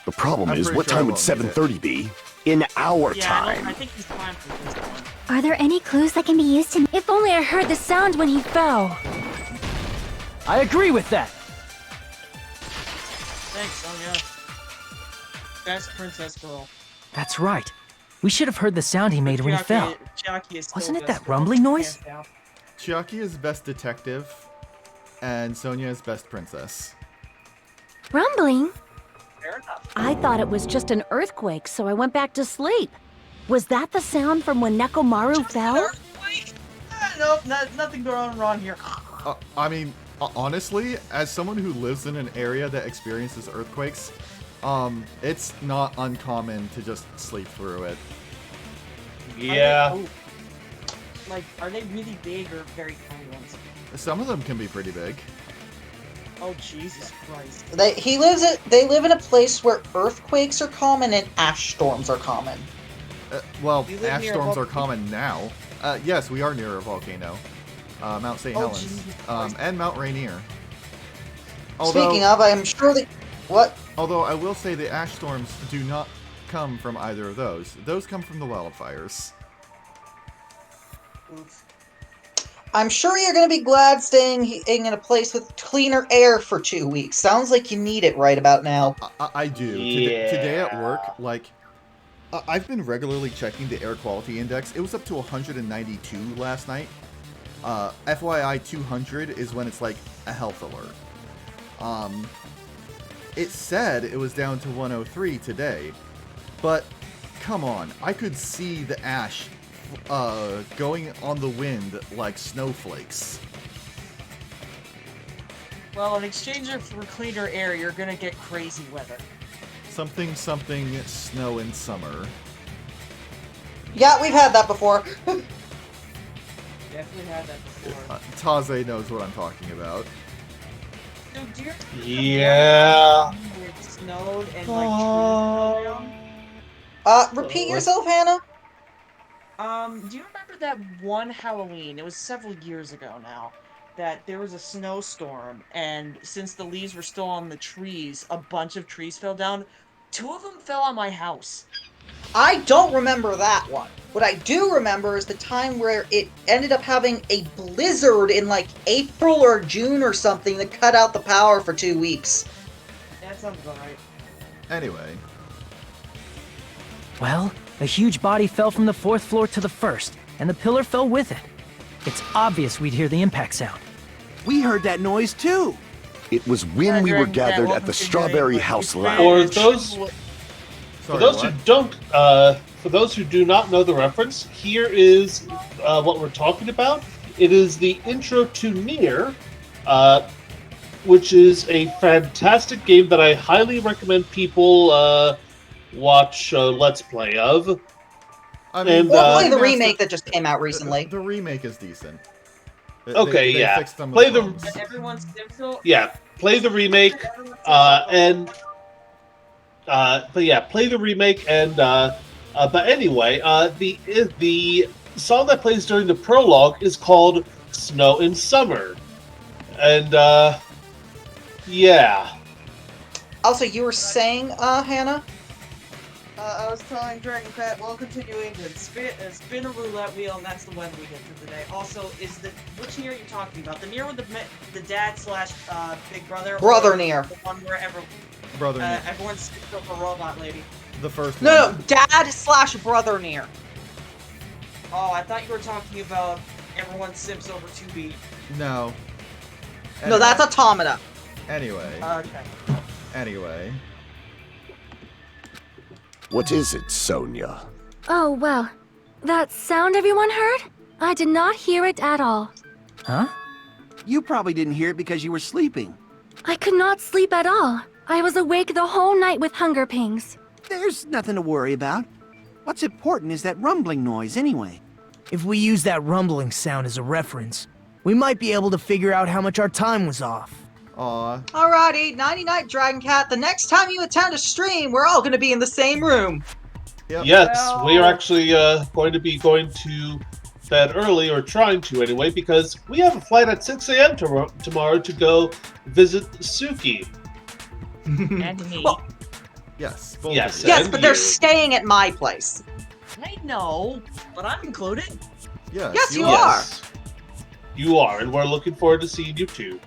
The problem I'm is, pretty what sure I time would won't need it. 7:30 be? In our Yeah, I time. think he's fine for this one. Are there any clues that can be used to... If only I heard the sound when he fell. I agree with that. Thanks, Sonia. Best princess girl. That's right. We should have heard the sound he made when he fell. Chiaki is still Wasn't it best that girl. rumbling noise? Hands down. Chiaki is best detective, and Sonia is best princess. Rumbling? Fair enough. I thought it was just an earthquake, so I went back to sleep. Was that the sound from when Nekomaru fell? Nope, nothing going wrong here. I mean, honestly, as someone who lives in an area that experiences earthquakes, it's not uncommon to just sleep through it. Yeah. Are they really big or very tiny ones? Some of them can be pretty big. Oh Jesus Christ! They live in a place where earthquakes are common and ash storms are common. Well, You live ash near a storms are volcano? common now. Yes, we are near a volcano. Mount St. Oh, Helens. Jesus Christ. And Mount Rainier. Speaking of, I am sure that... What? Although I will say the ash storms do not come from either of those. Those come from the wildfires. Oof. I'm sure you're going to be glad staying in a place with cleaner air for 2 weeks. Sounds like you need it right about now. I do. Yeah. Today at work, I've been regularly checking the air quality index. It was up to 192 last night. FYI, 200 is when it's like a health alert. It said it was down to 103 today, but come on, I could see the ash going on the wind like snowflakes. Well, in exchange for cleaner air, you're gonna get crazy weather. Something snow in summer. Yeah, we've had that before. Definitely had that before. Taze knows what I'm talking about. Dude, do you remember Yeah. where it snowed and like trees fell down? Repeat yourself, Hannah? Do you remember that one Halloween? It was several years ago now. That there was a snowstorm, and since the leaves were still on the trees, a bunch of trees fell down. 2 of them fell on my house. I don't remember that one. What I do remember is the time where it ended up having a blizzard in like April or June or something that cut out the power for 2 weeks. That sounds about right. Anyway, Well, a huge body fell from the 4th floor to the 1st, and the pillar fell with it. It's obvious we'd hear the impact sound. We heard that noise too. It was when we were gathered at the Strawberry House Lounge. For those who do not know the reference, here is what we're talking about. It is the intro to Nier, which is a fantastic game that I highly recommend people watch Let's Play of. I mean, or play the remake that just came out recently. The remake is decent. Okay, they yeah. fixed some of Play the the problems. Everyone's still. Yeah, play the remake, play the remake, and But anyway, the song that plays during the prologue is called "Snow in Summer," and yeah. Also, you were saying, Hannah? I was telling Dragon Cat, well, continuing to spin a roulette wheel, and that's the one we get for today. Also, which Nier are you talking about? The Nier with the dad slash big brother? Brother Nier. The one where Brother Nier. everyone's still a robot lady. The first one. No, dad slash brother Nier. Oh, I thought you were talking about everyone sips over 2B. No. No, that's Automata. Anyway. Okay. Anyway. What is it, Sonia? Oh, well. That sound everyone heard? I did not hear it at all. Huh? You probably didn't hear it because you were sleeping. I could not sleep at all. I was awake the whole night with hunger pangs. There's nothing to worry about. What's important is that rumbling noise anyway. If we use that rumbling sound as a reference, we might be able to figure out how much our time was off. Aw. Alrighty, nighty-night, Dragon Cat. The next time you attend a stream, we're all gonna be in the same room. Yep. Yes, we are actually going to be going to bed early, or trying to anyway, because we have a flight at 6 a.m. tomorrow to go visit Suki. And me. Well, Yes. Both Yes. of you. yes, And but they're you. staying at my place. I know, but I'm included. Yes, Yes, you are. are. Yes, you are, and we're looking forward to seeing you too.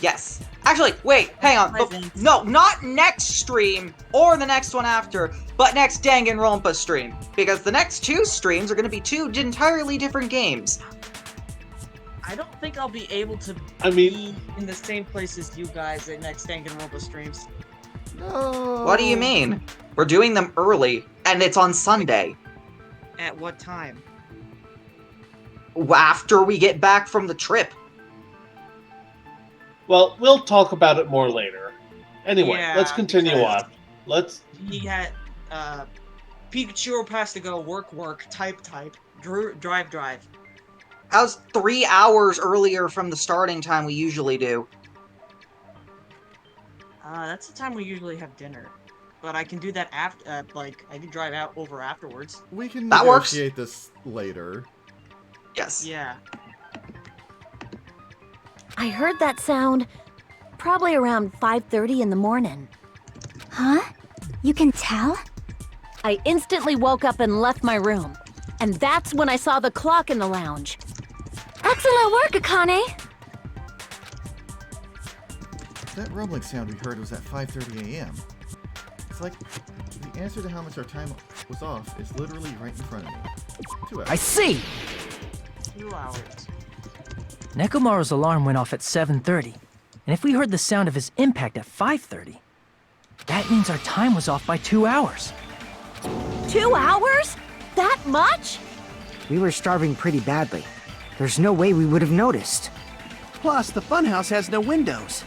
Yes. Actually, wait, hang on. Present. No, not next stream or the next one after, but next Danganronpa stream. Because the next two streams are going to be two entirely different games. I don't think I'll be able to I mean, be in the same place as you guys at next Danganronpa streams. No. What do you mean? We're doing them early, and it's on Sunday. At what time? After we get back from the trip. well, we'll talk about it more later. Anyway, Yeah, let's continue because- on. Let's. He had, Pikachu has to go work, type, drive. That was 3 hours earlier from the starting time we usually do. That's the time we usually have dinner. But I can do that after, I can drive out over afterwards. We can That works. negotiate this later. Yes. Yeah. I heard that sound probably around 5:30 in the morning. Huh? You can tell? I instantly woke up and left my room. And that's when I saw the clock in the lounge. Excellent work, Akane! That rumbling sound we heard was at 5:30 a.m. It's like the answer to how much our time was off is literally right in front of me. 2 hours. I see! 2 hours. Nekomaru's alarm went off at 7:30, and if we heard the sound of his impact at 5:30, that means our time was off by 2 hours. 2 hours? That much? We were starving pretty badly. There's no way we would have noticed. Plus, the funhouse has no windows.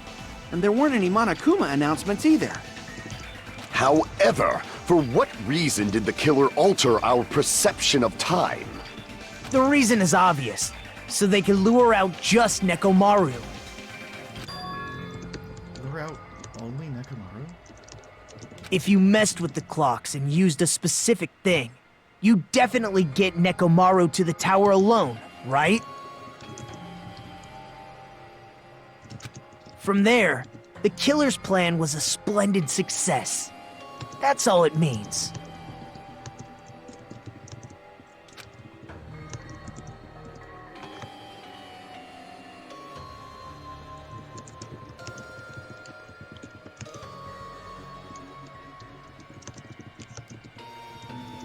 And there weren't any Monokuma announcements either. However, for what reason did the killer alter our perception of time? The reason is obvious. So they can lure out just Nekomaru. Lure out only Nekomaru? If you messed with the clocks and used a specific thing, you definitely get Nekomaru to the tower alone, right? From there, the killer's plan was a splendid success. That's all it means.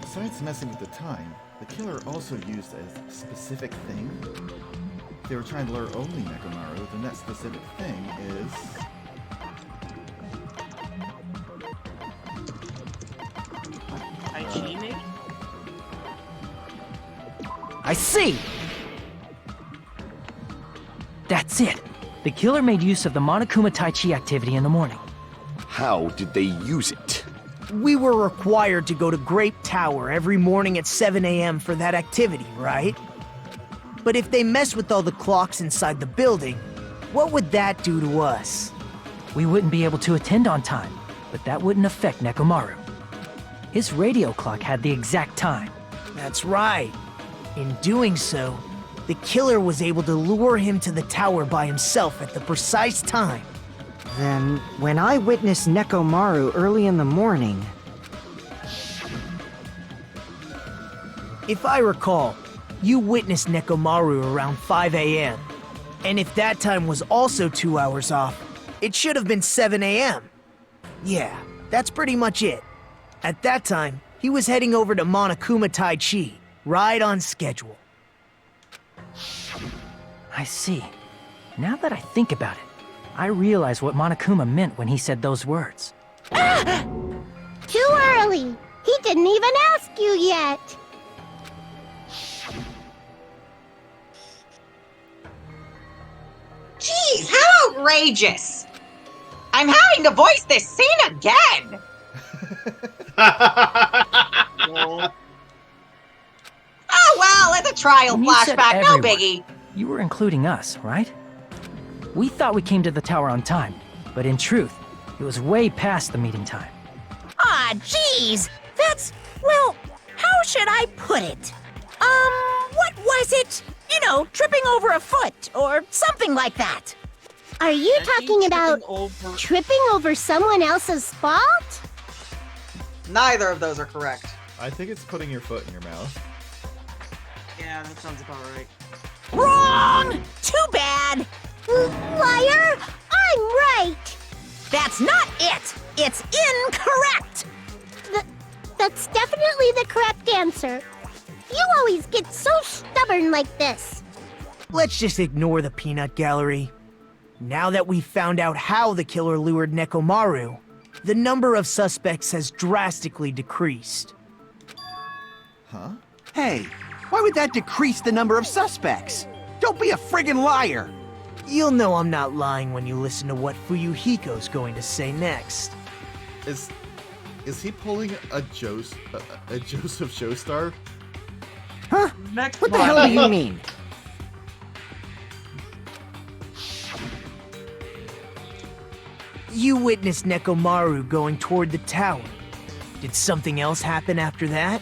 Besides messing with the time, the killer also used a specific thing. If they were trying to lure only Nekomaru, then that specific thing is... Tai Chi, maybe? I see! That's it. The killer made use of the Monokuma Tai Chi activity in the morning. How did they use it? We were required to go to Grape Tower every morning at 7 a.m. for that activity, right? But if they mess with all the clocks inside the building, what would that do to us? We wouldn't be able to attend on time, but that wouldn't affect Nekomaru. his radio clock had the exact time. That's right. In doing so, the killer was able to lure him to the tower by himself at the precise time. Then, when I witnessed Nekomaru early in the morning, If I recall, you witnessed Nekomaru around 5 a.m. And if that time was also 2 hours off, it should have been 7 a.m. Yeah, that's pretty much it. At that time, he was heading over to Monokuma Tai Chi, right on schedule. I see. Now that I think about it, I realize what Monokuma meant when he said those words. Too early. He didn't even ask you yet. Jeez, how outrageous! I'm having to voice this scene again! Oh well, it's a trial When you said flashback, no everyone, biggie. You were including us, right? We thought we came to the tower on time, but in truth, it was way past the meeting time. Ah, jeez! That's, well, how should I put it? What was it? You know, tripping over a foot, or something like that. Are you talking about tripping over someone else's fault? Neither of those are correct. I think it's putting your foot in your mouth. Yeah, that sounds about right. Wrong! Too bad! Liar! I'm right! That's not it! It's incorrect! That's definitely the correct answer. You always get so stubborn like this. Let's just ignore the peanut gallery. Now that we've found out how the killer lured Nekomaru, the number of suspects has drastically decreased. Huh? Hey, why would that decrease the number of suspects? Don't be a friggin' liar! You'll know I'm not lying when you listen to what Fuyuhiko's going to say next. Is he pulling a Joseph Joestar? huh? Next What the one. hell do you mean? You witnessed Nekomaru going toward the tower. Did something else happen after that?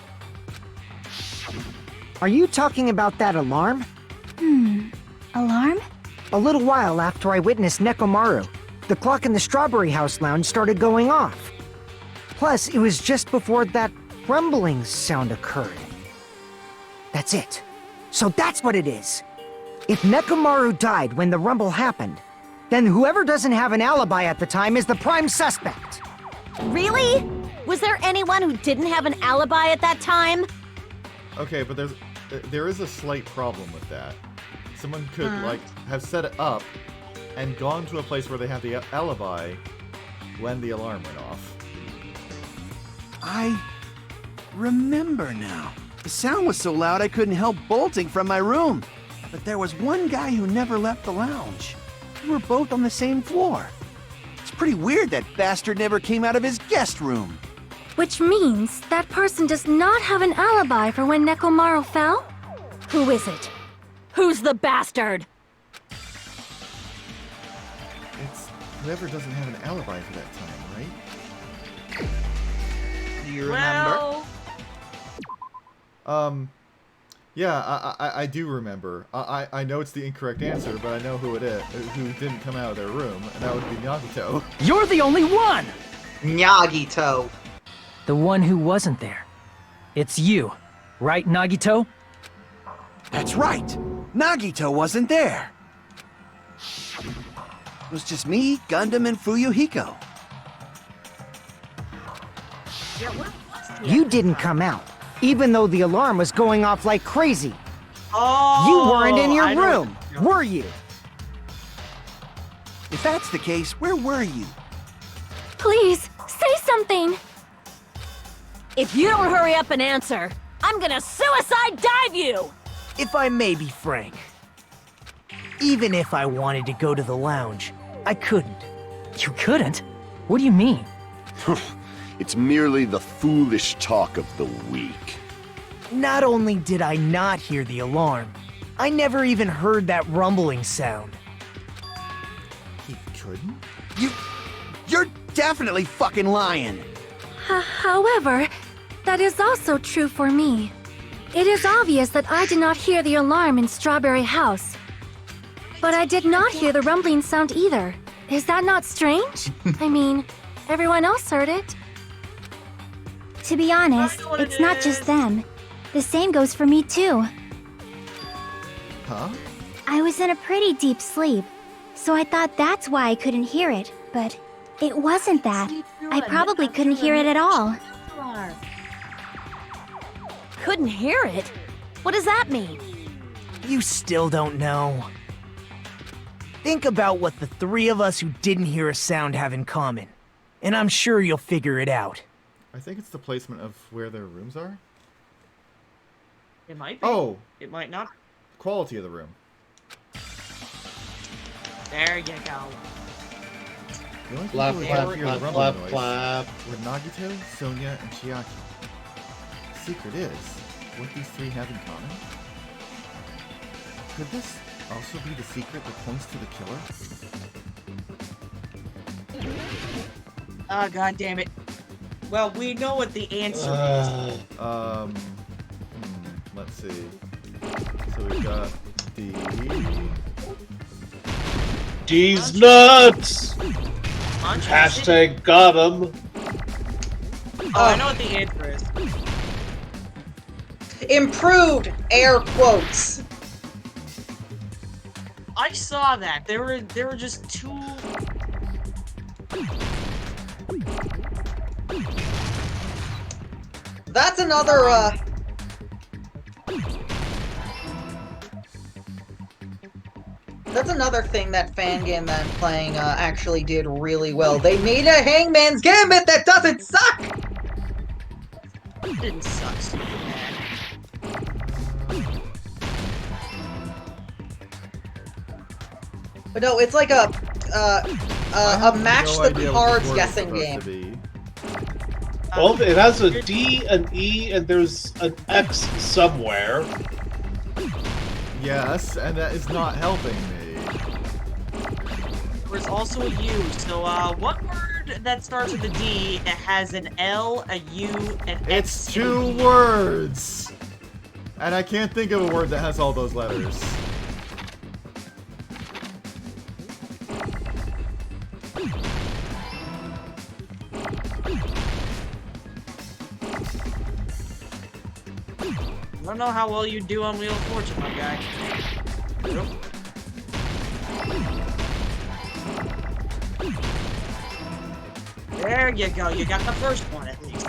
Are you talking about that alarm? Alarm? A little while after I witnessed Nekomaru, the clock in the Strawberry House lounge started going off. Plus, it was just before that rumbling sound occurred. That's it. So that's what it is. If Nekomaru died when the rumble happened, then whoever doesn't have an alibi at the time is the prime suspect. Really? Was there anyone who didn't have an alibi at that time? Okay, but there is a slight problem with that. Someone could have set it up and gone to a place where they have the alibi when the alarm went off. I remember now. The sound was so loud I couldn't help bolting from my room. But there was one guy who never left the lounge. We were both on the same floor. It's pretty weird that bastard never came out of his guest room. Which means that person does not have an alibi for when Nekomaru fell? Who is it? Who's the bastard? It's whoever doesn't have an alibi for that time, right? Do you remember? Well, Yeah, I do remember. I know it's the incorrect answer, but I know who it is, who didn't come out of their room, and that would be Nagito. You're the only one! Nyagito. The one who wasn't there. It's you, right, Nagito? That's right. Nagito wasn't there. It was just me, Gundam, and Fuyuhiko. yeah, what was the You didn't come out, even though the alarm was going off like crazy. Oh, You weren't in your I know room, what you're- were you? If that's the case, where were you? Please, say something! If you don't hurry up and answer, I'm gonna suicide dive you! If I may be frank, even if I wanted to go to the lounge, I couldn't. You couldn't? What do you mean? It's merely the foolish talk of the weak. Not only did I not hear the alarm, I never even heard that rumbling sound. He couldn't? You're definitely fucking lying. However, That is also true for me. It is obvious that I did not hear the alarm in Strawberry House. But I did not hear the rumbling sound either. Is that not strange? I mean, everyone else heard it. To be honest, it's not just them. The same goes for me too. Huh? I was in a pretty deep sleep, so I thought that's why I couldn't hear it, but it wasn't that. I probably couldn't hear it at all. Couldn't hear it? What does that mean? You still don't know. Think about what the three of us who didn't hear a sound have in common, and I'm sure you'll figure it out. I think it's the placement of where their rooms are. It might be. Oh! It might not. Quality of the room. There you go. The only Flap, people who flap, don't hear flap, the rumble flap, noise flap. were Nagito, Sonia, and Chiaki. The secret is, what these three have in common? Could this also be the secret that points to the killer? Oh, god damn it. Well, we know what the answer Let's see. So we've got the... D's nuts! is. Hashtag got 'em. Oh, I know what the answer is. Improved air quotes. I saw that. There were just two. That's another, That's another thing that Fangame and playing actually did really well. They made a Hangman's Gambit that doesn't suck! It didn't suck super bad. But no, it's like a match no the idea what cards word is guessing supposed game. to be. Well, it has a D, an E, and there's an X somewhere. Yes, and that is not helping me. There's also a U. So, what word that starts with a D, it has an L, a U, an X, It's and two a B. words! And I can't think of a word that has all those letters. I don't know how well you do on Wheel of Fortune, my guy. Nope. There you go. You got the first one at least.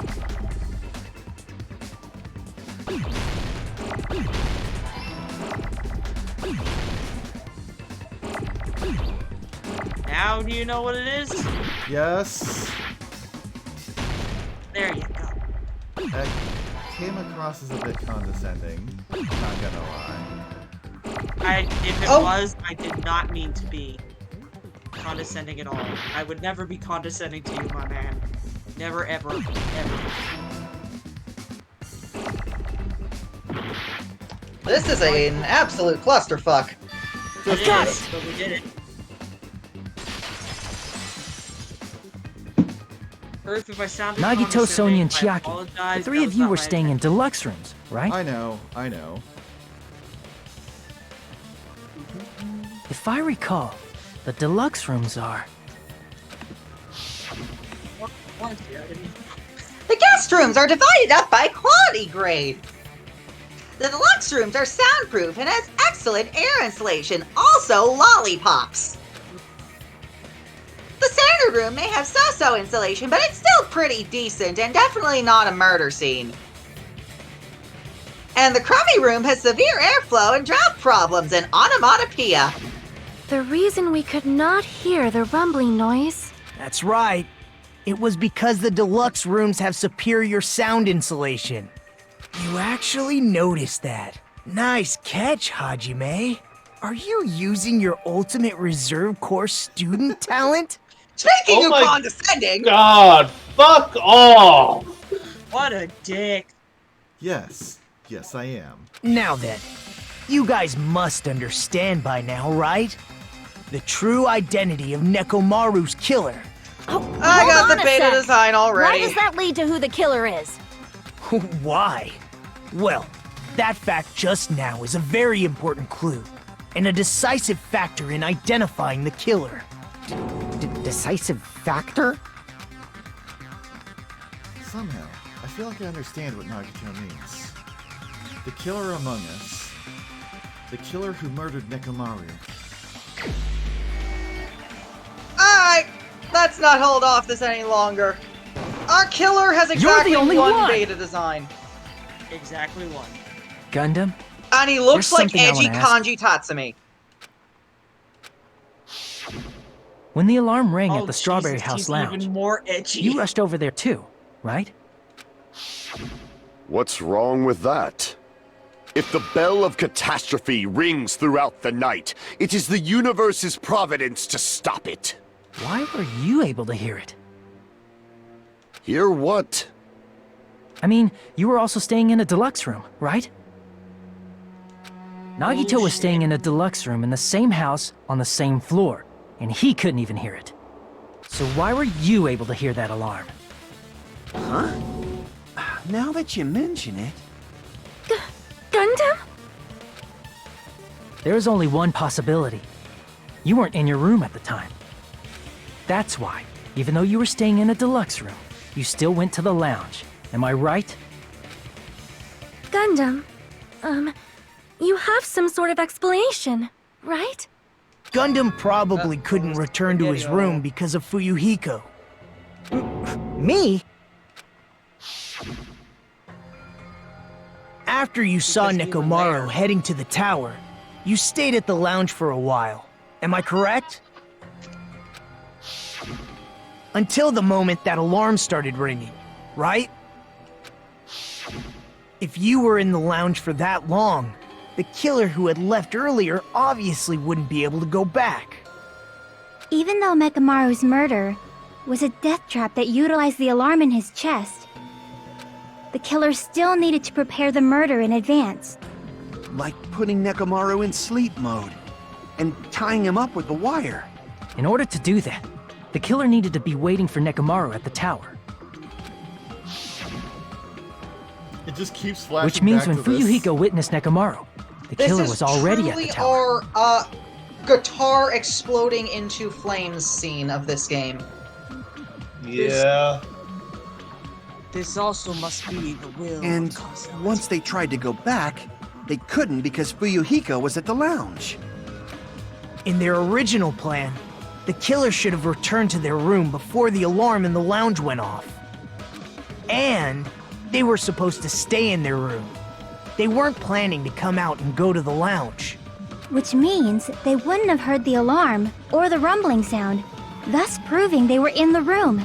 Now do you know what it is? Yes. There you go. That came across as a bit condescending. Not gonna lie. If it was, I did not mean to be condescending at all. I would never be condescending to you, my man. Never, ever, ever. This is an absolute clusterfuck. It is, but we did it. Earth, if I sounded Nagito, Sonia, and condescending, I Chiaki. apologize. The three That of was you not were my staying in intent. deluxe rooms, right? I know, I know. If I recall, the deluxe rooms are... The guest rooms are divided up by quality grade. The deluxe rooms are soundproof and has excellent air insulation, also lollipops. The standard room may have so-so insulation, but it's still pretty decent and definitely not a murder scene. And the crummy room has severe airflow and draft problems and onomatopoeia. The reason we could not hear the rumbling noise. That's right. It was because the deluxe rooms have superior sound insulation. You actually noticed that. Nice catch, Hajime. Are you using your ultimate reserve corps student talent? Speaking Oh of my condescending, God, fuck off! What a dick. Yes. Yes, I am. Now then, you guys must understand by now, right? The true identity of Nekomaru's killer. Oh, I hold got on the a beta sec. design Why already. does that lead to who the killer is? Why? Well, that fact just now is a very important clue, and a decisive factor in identifying the killer. Decisive factor? Somehow, I feel like I understand what Nagito means. The killer among us. The killer who murdered Nekomaru. Alright, let's not hold off this any longer. Our killer has exactly only one one. beta design. Exactly one. Gundam? And he looks There's like something I edgy wanna ask. Kanji Tatsumi. When the alarm rang Oh, at the Strawberry Jesus, House he's Lounge, even more edgy. you rushed over there too, right? What's wrong with that? If the bell of catastrophe rings throughout the night, it is the universe's providence to stop it. Why were you able to hear it? Hear what? I mean, you were also staying in a deluxe room, right? Nagito was staying in a deluxe room in the same house on the same floor, and he couldn't even hear it. So why were you able to hear that alarm? Huh? Now that you mention it... Gundam? There is only one possibility. You weren't in your room at the time. That's why, even though you were staying in a deluxe room, you still went to the lounge. Am I right? Gundam, you have some sort of explanation, right? Gundam probably couldn't return to his room because of Fuyuhiko. Me? After you saw Because we were Nekomaru there. heading to the tower, you stayed at the lounge for a while. Am I correct? Until the moment that alarm started ringing, right? If you were in the lounge for that long, the killer who had left earlier obviously wouldn't be able to go back. Even though Mekamaru's murder was a death trap that utilized the alarm in his chest, the killer still needed to prepare the murder in advance. Like putting Nekomaru in sleep mode and tying him up with the wire. In order to do that, the killer needed to be waiting for Nekomaru at the tower. It just keeps flashing Which means back when to this. Fuyuhiko witnessed Nekomaru, the killer was already at the tower. Our guitar exploding into flames scene of this game. Yeah. This also must be the will And of Cosmo. once they tried to go back, they couldn't because Fuyuhiko was at the lounge. In their original plan, the killer should have returned to their room before the alarm in the lounge went off. And they were supposed to stay in their room. They weren't planning to come out and go to the lounge. Which means they wouldn't have heard the alarm or the rumbling sound, thus proving they were in the room,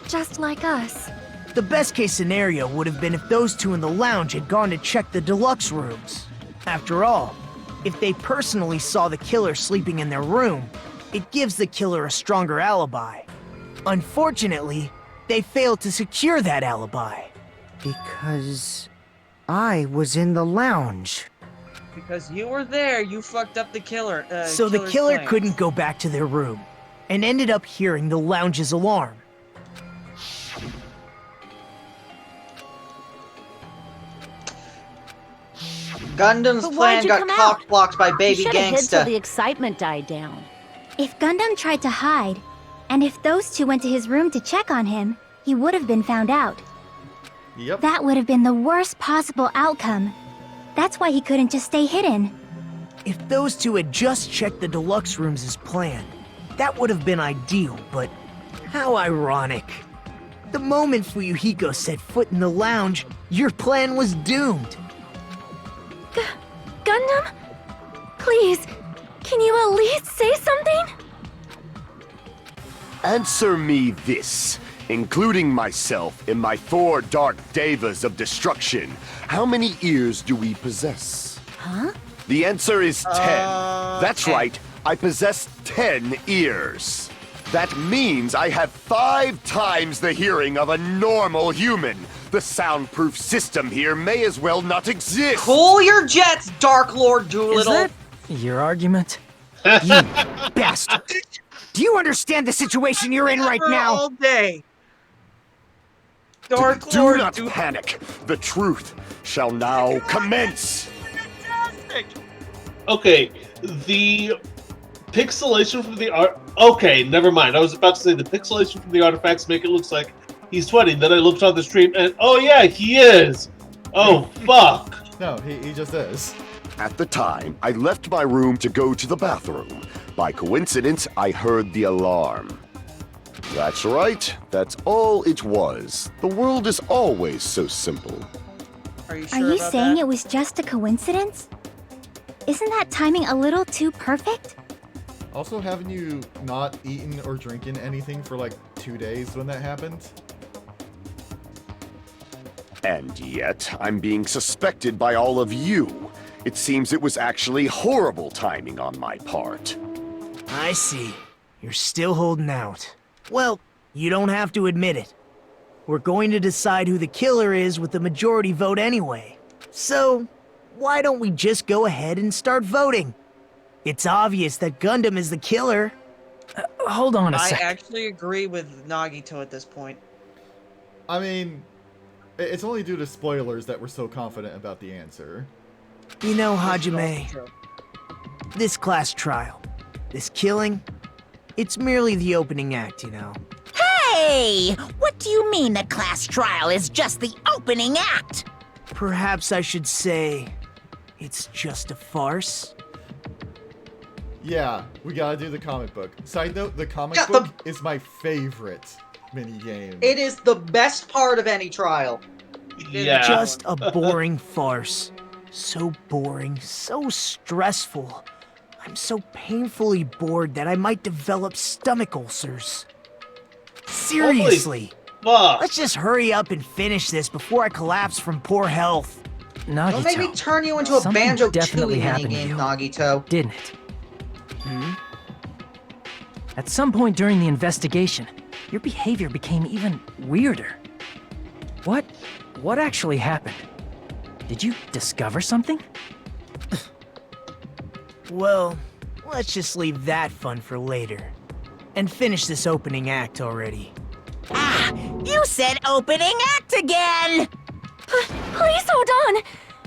just like us. The best case scenario would have been if those two in the lounge had gone to check the deluxe rooms. After all, if they personally saw the killer sleeping in their room, it gives the killer a stronger alibi. Unfortunately, they failed to secure that alibi. Because I was in the lounge. Because you were there, you fucked up the killer. So the killer's killer plans. couldn't go back to their room, and ended up hearing the lounge's alarm. Gundam's But plan why'd you got come out? cock-blocked by You Baby should have hid till Gangsta. the excitement died down. If Gundam tried to hide, and if those two went to his room to check on him, he would have been found out. Yep. That would have been the worst possible outcome. That's why he couldn't just stay hidden. If those two had just checked the deluxe rooms as planned, that would have been ideal, but how ironic. The moment Fuyuhiko set foot in the lounge, your plan was doomed. Gundam? Please, can you at least say something? Answer me this, including myself and my 4 dark devas of destruction. How many ears do we possess? Huh? The answer is 10. That's 10. right, I possess 10 ears. That means I have 5 times the hearing of a normal human. The soundproof system here may as well not exist. Cool your jets, Dark Lord Is Doolittle. that your argument? You bastard! Do you understand the situation you're in right For now? all day. Dark Do Lord, not dude. panic. The truth shall now commence. Fantastic. Okay, the pixelation from the art. Okay, never mind. I was about to say the pixelation from the artifacts make it look like he's sweating. Then I looked on the stream and oh yeah, he is. Oh fuck. No, he just is. At the time, I left my room to go to the bathroom. By coincidence, I heard the alarm. That's right. That's all it was. The world is always so simple. Are you Are sure you about saying that? it was just a coincidence? Isn't that timing a little too perfect? Also, haven't you not eaten or drinking anything for like 2 days when that happened? And yet, I'm being suspected by all of you. It seems it was actually horrible timing on my part. I see. You're still holding out. Well, you don't have to admit it. We're going to decide who the killer is with the majority vote anyway. So, why don't we just go ahead and start voting? It's obvious that Gundam is the killer. Hold on a I sec. actually agree with Nagito at this point. I mean, it's only due to spoilers that we're so confident about the answer. You know, This is Hajime, also true. this class trial, this killing, it's merely the opening act, you know. Hey! What do you mean the class trial is just the opening act? Perhaps I should say, it's just a farce. Yeah, we gotta do the comic book. Side note, the comic Yeah, book is my favorite minigame. It is the best part of any trial. Yeah. Just a boring farce. So boring, so stressful. I'm so painfully bored that I might develop stomach ulcers. Seriously, Fuck. let's just hurry up and finish this before I collapse from poor health. Nagito, Don't make me turn you into a something Banjo definitely Tooie happened to minigame, you. Nagito. didn't it? At some point during the investigation, your behavior became even weirder. What actually happened? Did you discover something? Well, let's just leave that fun for later. And finish this opening act already. Ah! You said opening act again! Please hold on!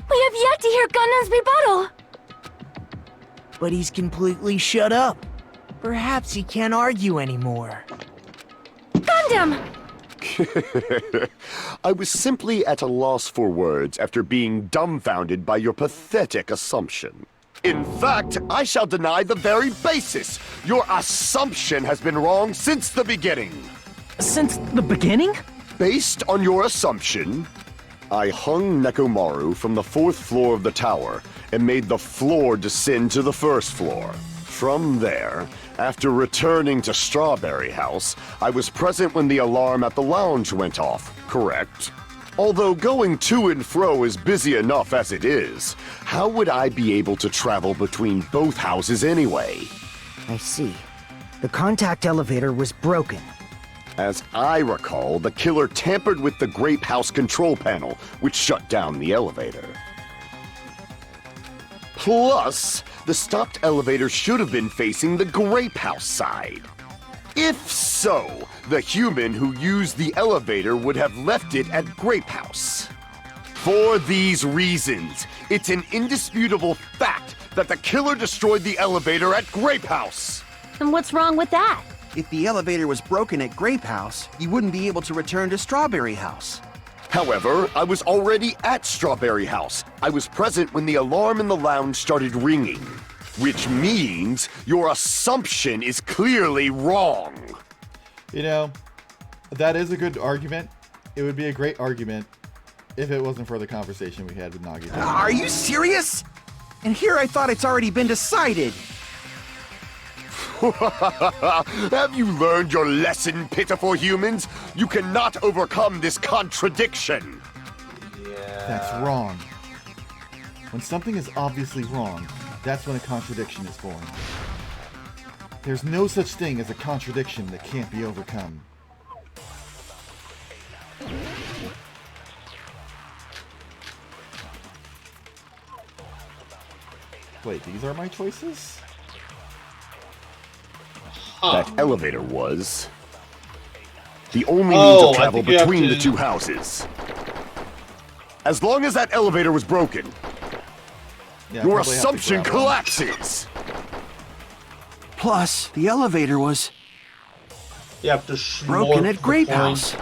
We have yet to hear Gundam's rebuttal! But he's completely shut up. Perhaps he can't argue anymore. Gundam! I was simply at a loss for words after being dumbfounded by your pathetic assumption. In fact, I shall deny the very basis. Your assumption has been wrong since the beginning. Since the beginning? Based on your assumption, I hung Nekomaru from the 4th floor of the tower and made the floor descend to the 1st floor. From there, after returning to Strawberry House, I was present when the alarm at the lounge went off, correct? Although going to and fro is busy enough as it is, how would I be able to travel between both houses anyway? I see. The contact elevator was broken. As I recall, the killer tampered with the Grape House control panel, which shut down the elevator. Plus, the stopped elevator should have been facing the Grape House side. If so, the human who used the elevator would have left it at Grape House. For these reasons, it's an indisputable fact that the killer destroyed the elevator at Grape House. And what's wrong with that? If the elevator was broken at Grape House, you wouldn't be able to return to Strawberry House. However, I was already at Strawberry House. I was present when the alarm in the lounge started ringing. Which means your assumption is clearly wrong. You know, that is a good argument. It would be a great argument if it wasn't for the conversation we had with Nagito. Are you serious? And here I thought it's already been decided. Have you learned your lesson, pitiful humans? You cannot overcome this contradiction. That's wrong. When something is obviously wrong, that's when a contradiction is born. There's no such thing as a contradiction that can't be overcome. Wait, these are my choices? That elevator was. The only means Oh, of I travel think you have between the to- two houses. As long as that elevator was broken, Yeah, your probably have to assumption grab one. collapses. Plus, the elevator was You have to broken smork at the Grape point. House.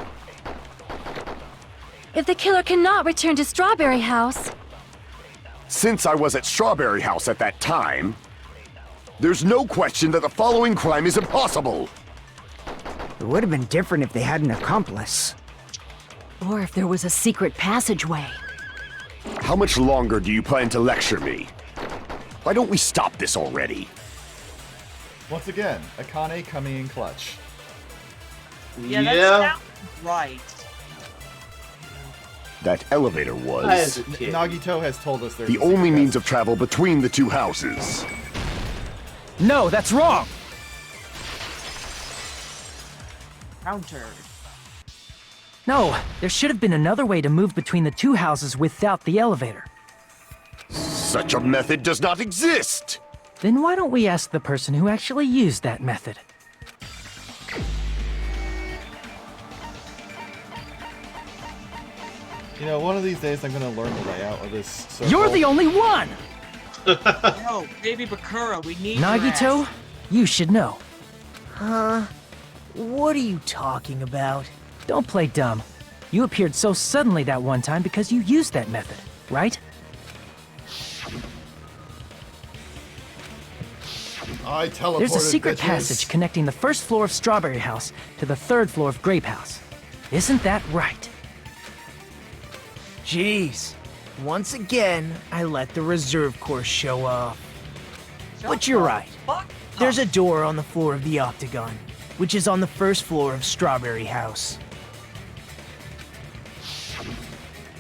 If the killer cannot return to Strawberry House, Since I was at Strawberry House at that time, there's no question that the following crime is impossible. It would have been different if they had an accomplice. or if there was a secret passageway. How much longer do you plan to lecture me? Why don't we stop this already? Once again, Akane coming in clutch. Yeah, that sounds right. That elevator was As a kid. Nagito has told us there's the a secret only means of passage. travel between the two houses. No, that's wrong! Counter. No, there should have been another way to move between the two houses without the elevator. Such a method does not exist! Then why don't we ask the person who actually used that method? You know, one of these days I'm gonna learn the layout of this circle. You're the only one! No, baby Bakura, we need your Nagito, ass. you should know. Huh? What are you talking about? Don't play dumb. You appeared so suddenly that one time because you used that method, right? I teleported. There's a secret bitches. passage connecting the first floor of Strawberry House to the third floor of Grape House. Isn't that right? Jeez. Once again, I let the reserve course show off. But you're right. Fuck. There's a door on the floor of the Octagon, which is on the first floor of Strawberry House.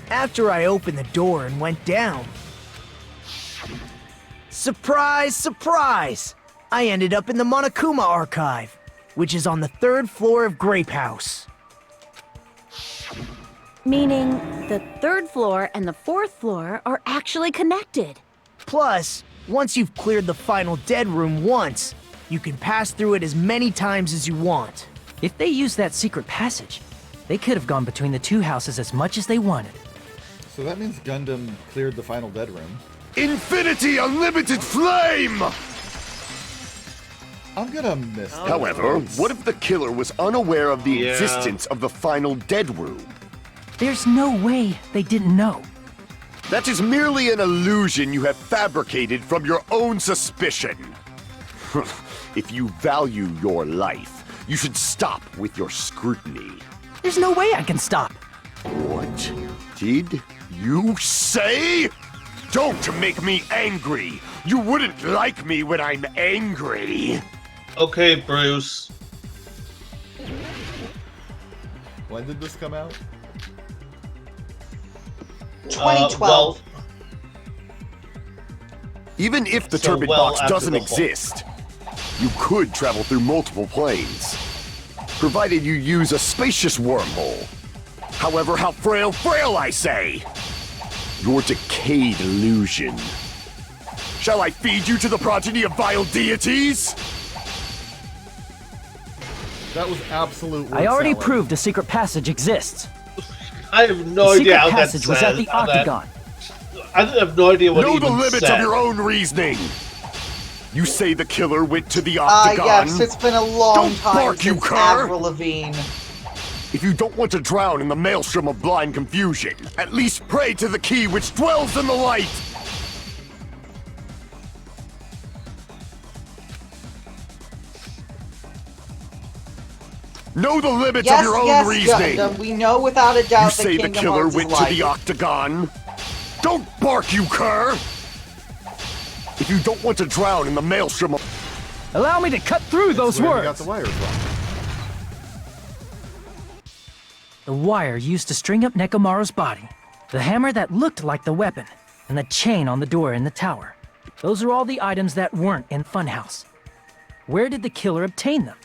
After I opened the door and went down, surprise, surprise! I ended up in the Monokuma Archive, which is on the third floor of Grape House. Meaning, the third floor and the fourth floor are actually connected. Plus, once you've cleared the final dead room once, you can pass through it as many times as you want. If they used that secret passage, they could have gone between the two houses as much as they wanted. So that means Gundam cleared the final dead room. Infinity Unlimited Flame! I'm gonna miss that. However, what if the killer was unaware of the Yeah. existence of the final dead room? There's no way they didn't know. That is merely an illusion you have fabricated from your own suspicion. If you value your life, you should stop with your scrutiny. There's no way I can stop. What did you say? Don't make me angry. You wouldn't like me when I'm angry. Okay, Bruce. When did this come out? 2012. Well, Even if the So turbid well box after doesn't the whole- exist, you could travel through multiple planes, provided you use a spacious wormhole. However, how frail, I say! Your decayed illusion. Shall I feed you to the progeny of vile deities? That was absolute. I word already salad. proved a secret passage exists. I have no The idea secret how that passage was at the how that- Octagon. I have no idea what Know he the even limits said. of your own reasoning. You say the killer went to the Octagon. Yes, it's been a long Don't time bark, you since cur! Avril Lavigne. If you don't want to drown in the maelstrom of blind confusion, at least pray to the key which dwells in the light! Know the limits of Yes, your own yes, reasoning! Gundam, we know without a You doubt that say the Kingdom killer Hearts went is to light. the Octagon? Don't bark, you cur! If you don't want to drown in the maelstrom of... Allow me to cut through those Where we got words. the wires from. The wire used to string up Nekomaru's body, the hammer that looked like the weapon, and the chain on the door in the tower. Those are all the items that weren't in Funhouse. Where did the killer obtain them?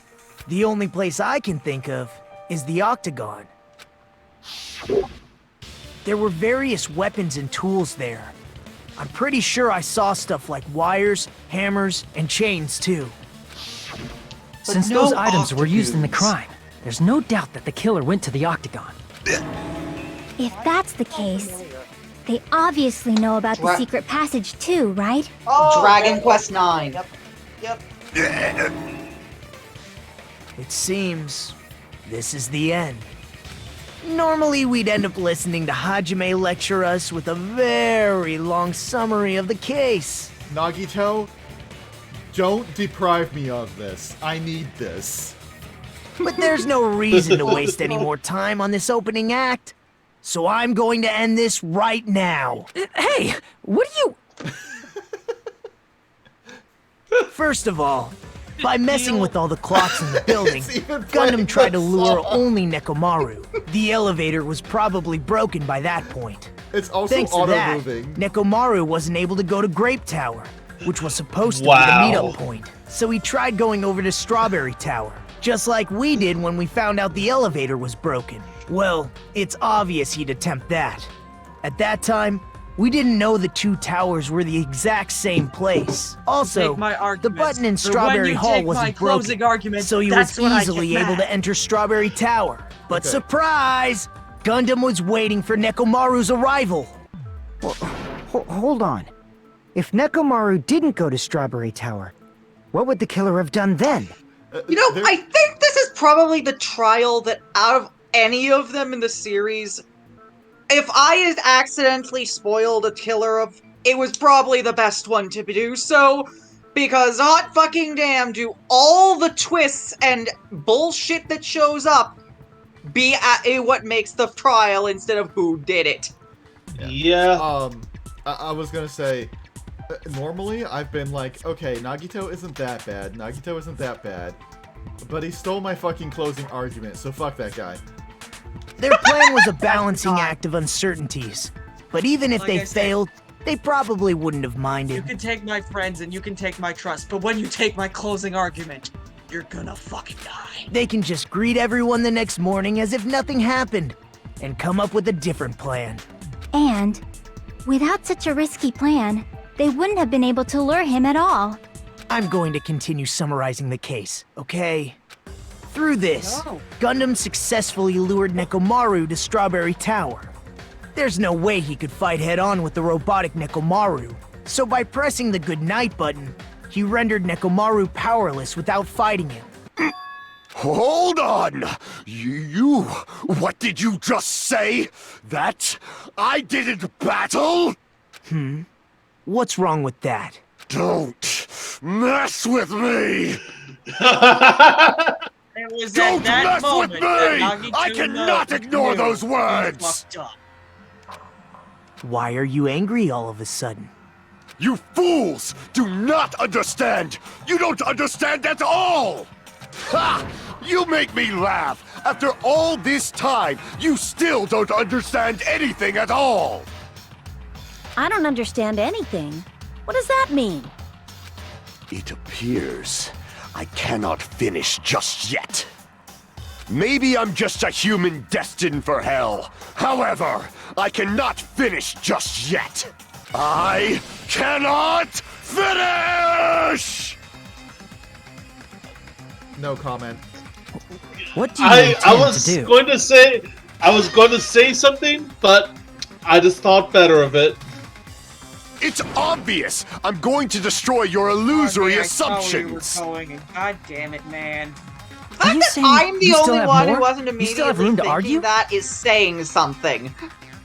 The only place I can think of is the Octagon. There were various weapons and tools there. I'm pretty sure I saw stuff like wires, hammers, and chains too. Since no those items were used in the octagoons. crime, There's no doubt that the killer went to the Octagon. If that's the case, they obviously know about the secret passage too, right? Dragon Quest 9. Yep. It seems this is the end. Normally, we'd end up listening to Hajime lecture us with a very long summary of the case. Nagito, don't deprive me of this. I need this. But there's no reason to waste any more time on this opening act. So I'm going to end this right now. Hey, what are you... First of all, by messing with all the clocks in the building, It's even playing Gundam tried to the lure song. only Nekomaru. The elevator was probably broken by that point. It's also Thanks to that, auto-moving. Nekomaru wasn't able to go to Grape Tower, which was supposed to Wow. be the meetup point. So he tried going over to Strawberry Tower, just like we did when we found out the elevator was broken. Well, it's obvious he'd attempt that. At that time, we didn't know the two towers were the exact same place. Also, Take my the arguments, button in but when Strawberry you Hall take my wasn't closing broken, argument, so he that's was when I easily get able mad. to enter Strawberry Tower. But Okay. surprise! Gundam was waiting for Nekomaru's arrival. Hold on. If Nekomaru didn't go to Strawberry Tower, what would the killer have done then? You know, There- I think this is probably the trial that out of any of them in the series, if I had accidentally spoiled a killer of, it was probably the best one to do so, because hot fucking damn do all the twists and bullshit that shows up be what makes the trial instead of who did it. Yeah. I was gonna say, normally I've been like, okay, Nagito isn't that bad, Nagito isn't that bad, but he stole my fucking closing argument, so fuck that guy. Their plan was a balancing act of uncertainties. But even if Like they I said- failed, they probably wouldn't have You minded. can take my friends and you can take my trust, but when you take my closing argument, you're gonna fucking die. They can just greet everyone the next morning as if nothing happened, and come up with a different plan. And without such a risky plan, they wouldn't have been able to lure him at all. I'm going to continue summarizing the case, okay? Through this, No. Gundam successfully lured Nekomaru to Strawberry Tower. There's no way he could fight head-on with the robotic Nekomaru, so by pressing the goodnight button, he rendered Nekomaru powerless without fighting him. Hold on! What did you just say? That I didn't battle? What's wrong with that? Don't mess with me! It was Don't at that mess moment with that me! Nagito I cannot ignore knew those he words! fucked up. Why are you angry all of a sudden? You fools do not understand! You don't understand at all! Ha! You make me laugh! After all this time, you still don't understand anything at all! I don't understand anything. What does that mean? It appears I cannot finish just yet. Maybe I'm just a human destined for hell. However, I cannot finish just yet. I cannot finish! No comment. What do you I intend was to do? going to say something, but I just thought better of it. It's obvious! I'm going to destroy your illusory Okay, I assumptions! saw where you were going, and God damn it, man. Are you That saying I'm the you still only have one more? who wasn't You immediately still have room to thinking argue? that is saying something.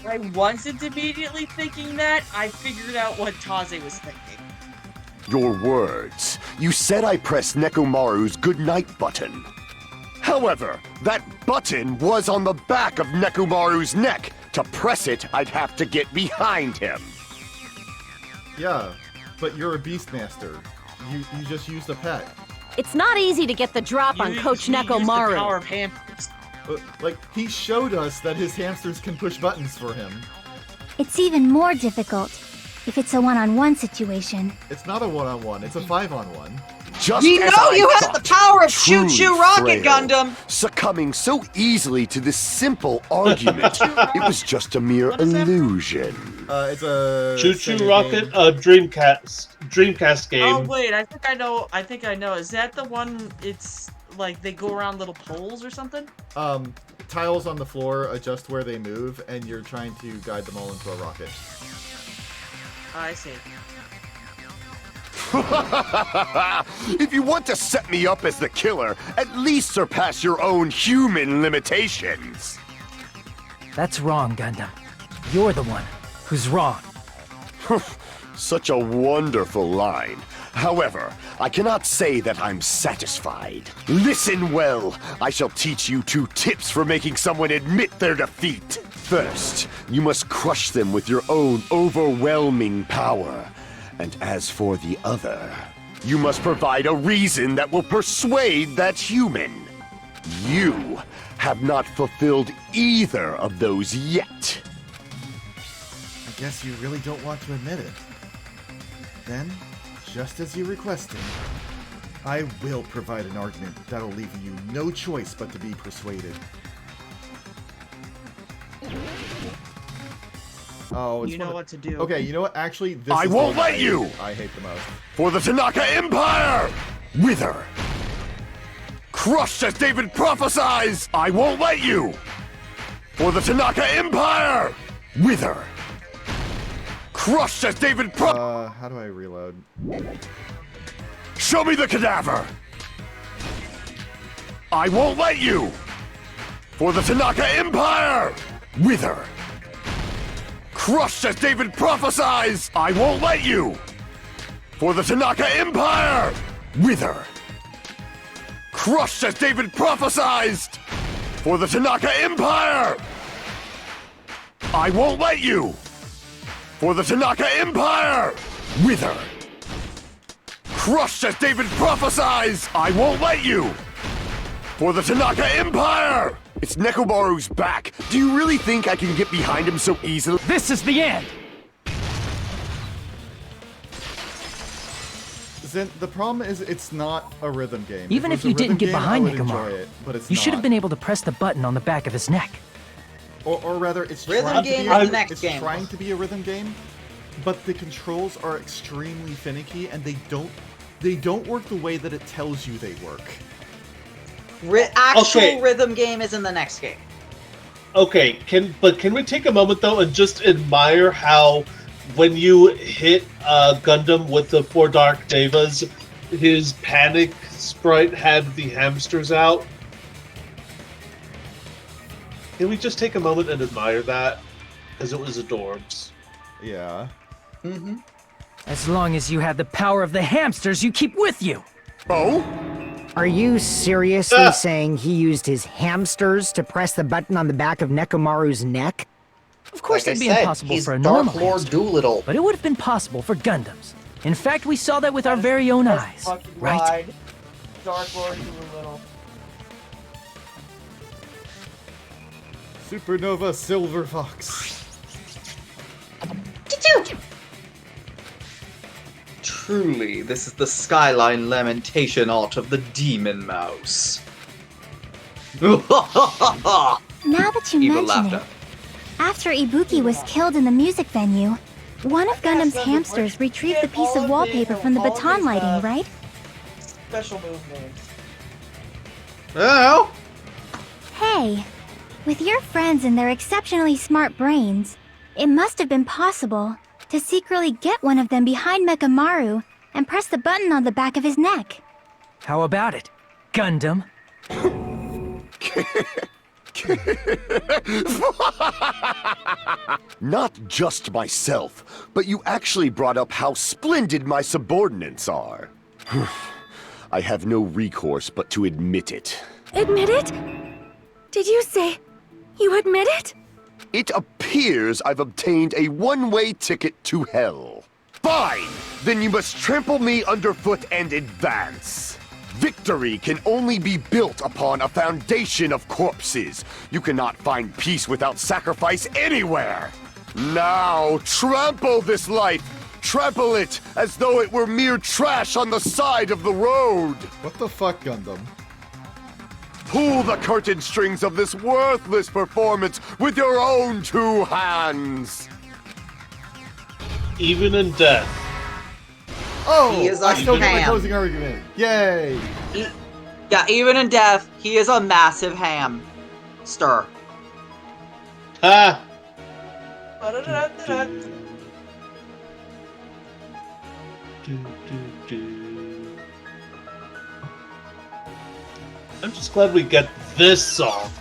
I wasn't immediately thinking that. I figured out what Taze was thinking. Your words. You said I pressed Nekomaru's goodnight button. However, that button was on the back of Nekomaru's neck. To press it, I'd have to get behind him. Yeah, but you're a Beastmaster. You just used a pet. It's not easy to get the drop on Coach You used the power Nekomaru. of hamsters. Like, he showed us that his hamsters can push buttons for him. It's even more difficult if it's a one-on-one situation. It's not a one-on-one, it's a 5-on-1. Just We as know I you have thought, the power of truly Choo-Choo Rocket frail, Gundam! Succumbing so easily to this simple argument, it was just a mere What is that? illusion. It's a... Choo Sega Choo Rocket, game. Dreamcast game. Oh wait, I think I know. Is that the one? It's like they go around little poles or something? Tiles on the floor adjust where they move, and you're trying to guide them all into a rocket. I see. If you want to set me up as the killer, at least surpass your own human limitations. That's wrong, Gundam. You're the one who's wrong. Such a wonderful line. However, I cannot say that I'm satisfied. Listen well. I shall teach you 2 tips for making someone admit their defeat. First, you must crush them with your own overwhelming power. And as for the other, you must provide a reason that will persuade that human. You have not fulfilled either of those yet. I guess you really don't want to admit it. Then, just as you requested, I will provide an argument that'll leave you no choice but to be persuaded. Oh, it's You know what to do. Okay, you know what? Actually, this I is the won't one let you! I hate the most. For the Tanaka Empire! Wither! Crushed as David prophesies! I won't let you! For the Tanaka Empire! Wither! Crushed as David How do I reload? Show me the cadaver! I won't let you! For the Tanaka Empire! Wither! Crushed as David prophesies! I won't let you! For the Tanaka Empire! Wither! Crushed as David prophesied! For the Tanaka Empire! I won't let you! For the Tanaka Empire! Wither! Crushed as David prophesies! I won't let you! For the Tanaka Empire! It's Nekomaru's back. Do you really think I can get behind him so easily? This is the end! Zen, the problem is it's not a rhythm game. Even it if was you a didn't rhythm get game, behind I would enjoy Nekomaru, it, but it's you not. should have been able to press the button on the back of his neck. Or rather, it's Rhythm trying game to be is the next it's game. trying to be a rhythm game, but the controls are extremely finicky and they don't work the way that it tells you they work. Actual rhythm game is in the next game. Okay, can we take a moment though and just admire how when you hit Gundam with the 4 Dark Devas, his panic sprite had the hamsters out? Can we just take a moment and admire that? Because it was adorbs. Yeah. Mm-hmm. As long as you had the power of the hamsters you keep with you. Oh? Are you seriously saying he used his hamsters to press the button on the back of Nekomaru's neck? Of course, Like it'd I be said, impossible he's for a Dark normal Lord hamster, Doolittle. but it would have been possible for Gundams. In fact, we saw that with our very own eyes, right? Dark Lord Doolittle. Supernova Silver Fox. Truly, this is the Skyline Lamentation art of the Demon Mouse. Now that you Evil mention laughter. it, after Ibuki was killed in the music venue, one of Gundam's hamsters retrieved the piece of wallpaper from the baton lighting, right? Special move names. Oh! Hey, with your friends and their exceptionally smart brains, it must have been possible to secretly get one of them behind Mekamaru and press the button on the back of his neck. How about it, Gundam? Not just myself, but you actually brought up how splendid my subordinates are. I have no recourse but to admit it. Admit it? Did you say you admit it? It appears I've obtained a one-way ticket to hell. Fine! Then you must trample me underfoot and advance. Victory can only be built upon a foundation of corpses. You cannot find peace without sacrifice anywhere. Now, trample this life. Trample it as though it were mere trash on the side of the road. What the fuck, Gundam? Pull the curtain strings of this worthless performance with your own 2 hands. Even in death. Oh, He is I still get my Ham. closing argument. Yay! Yeah, even in death, he is a massive hamster. Ha! I'm just glad we get this song.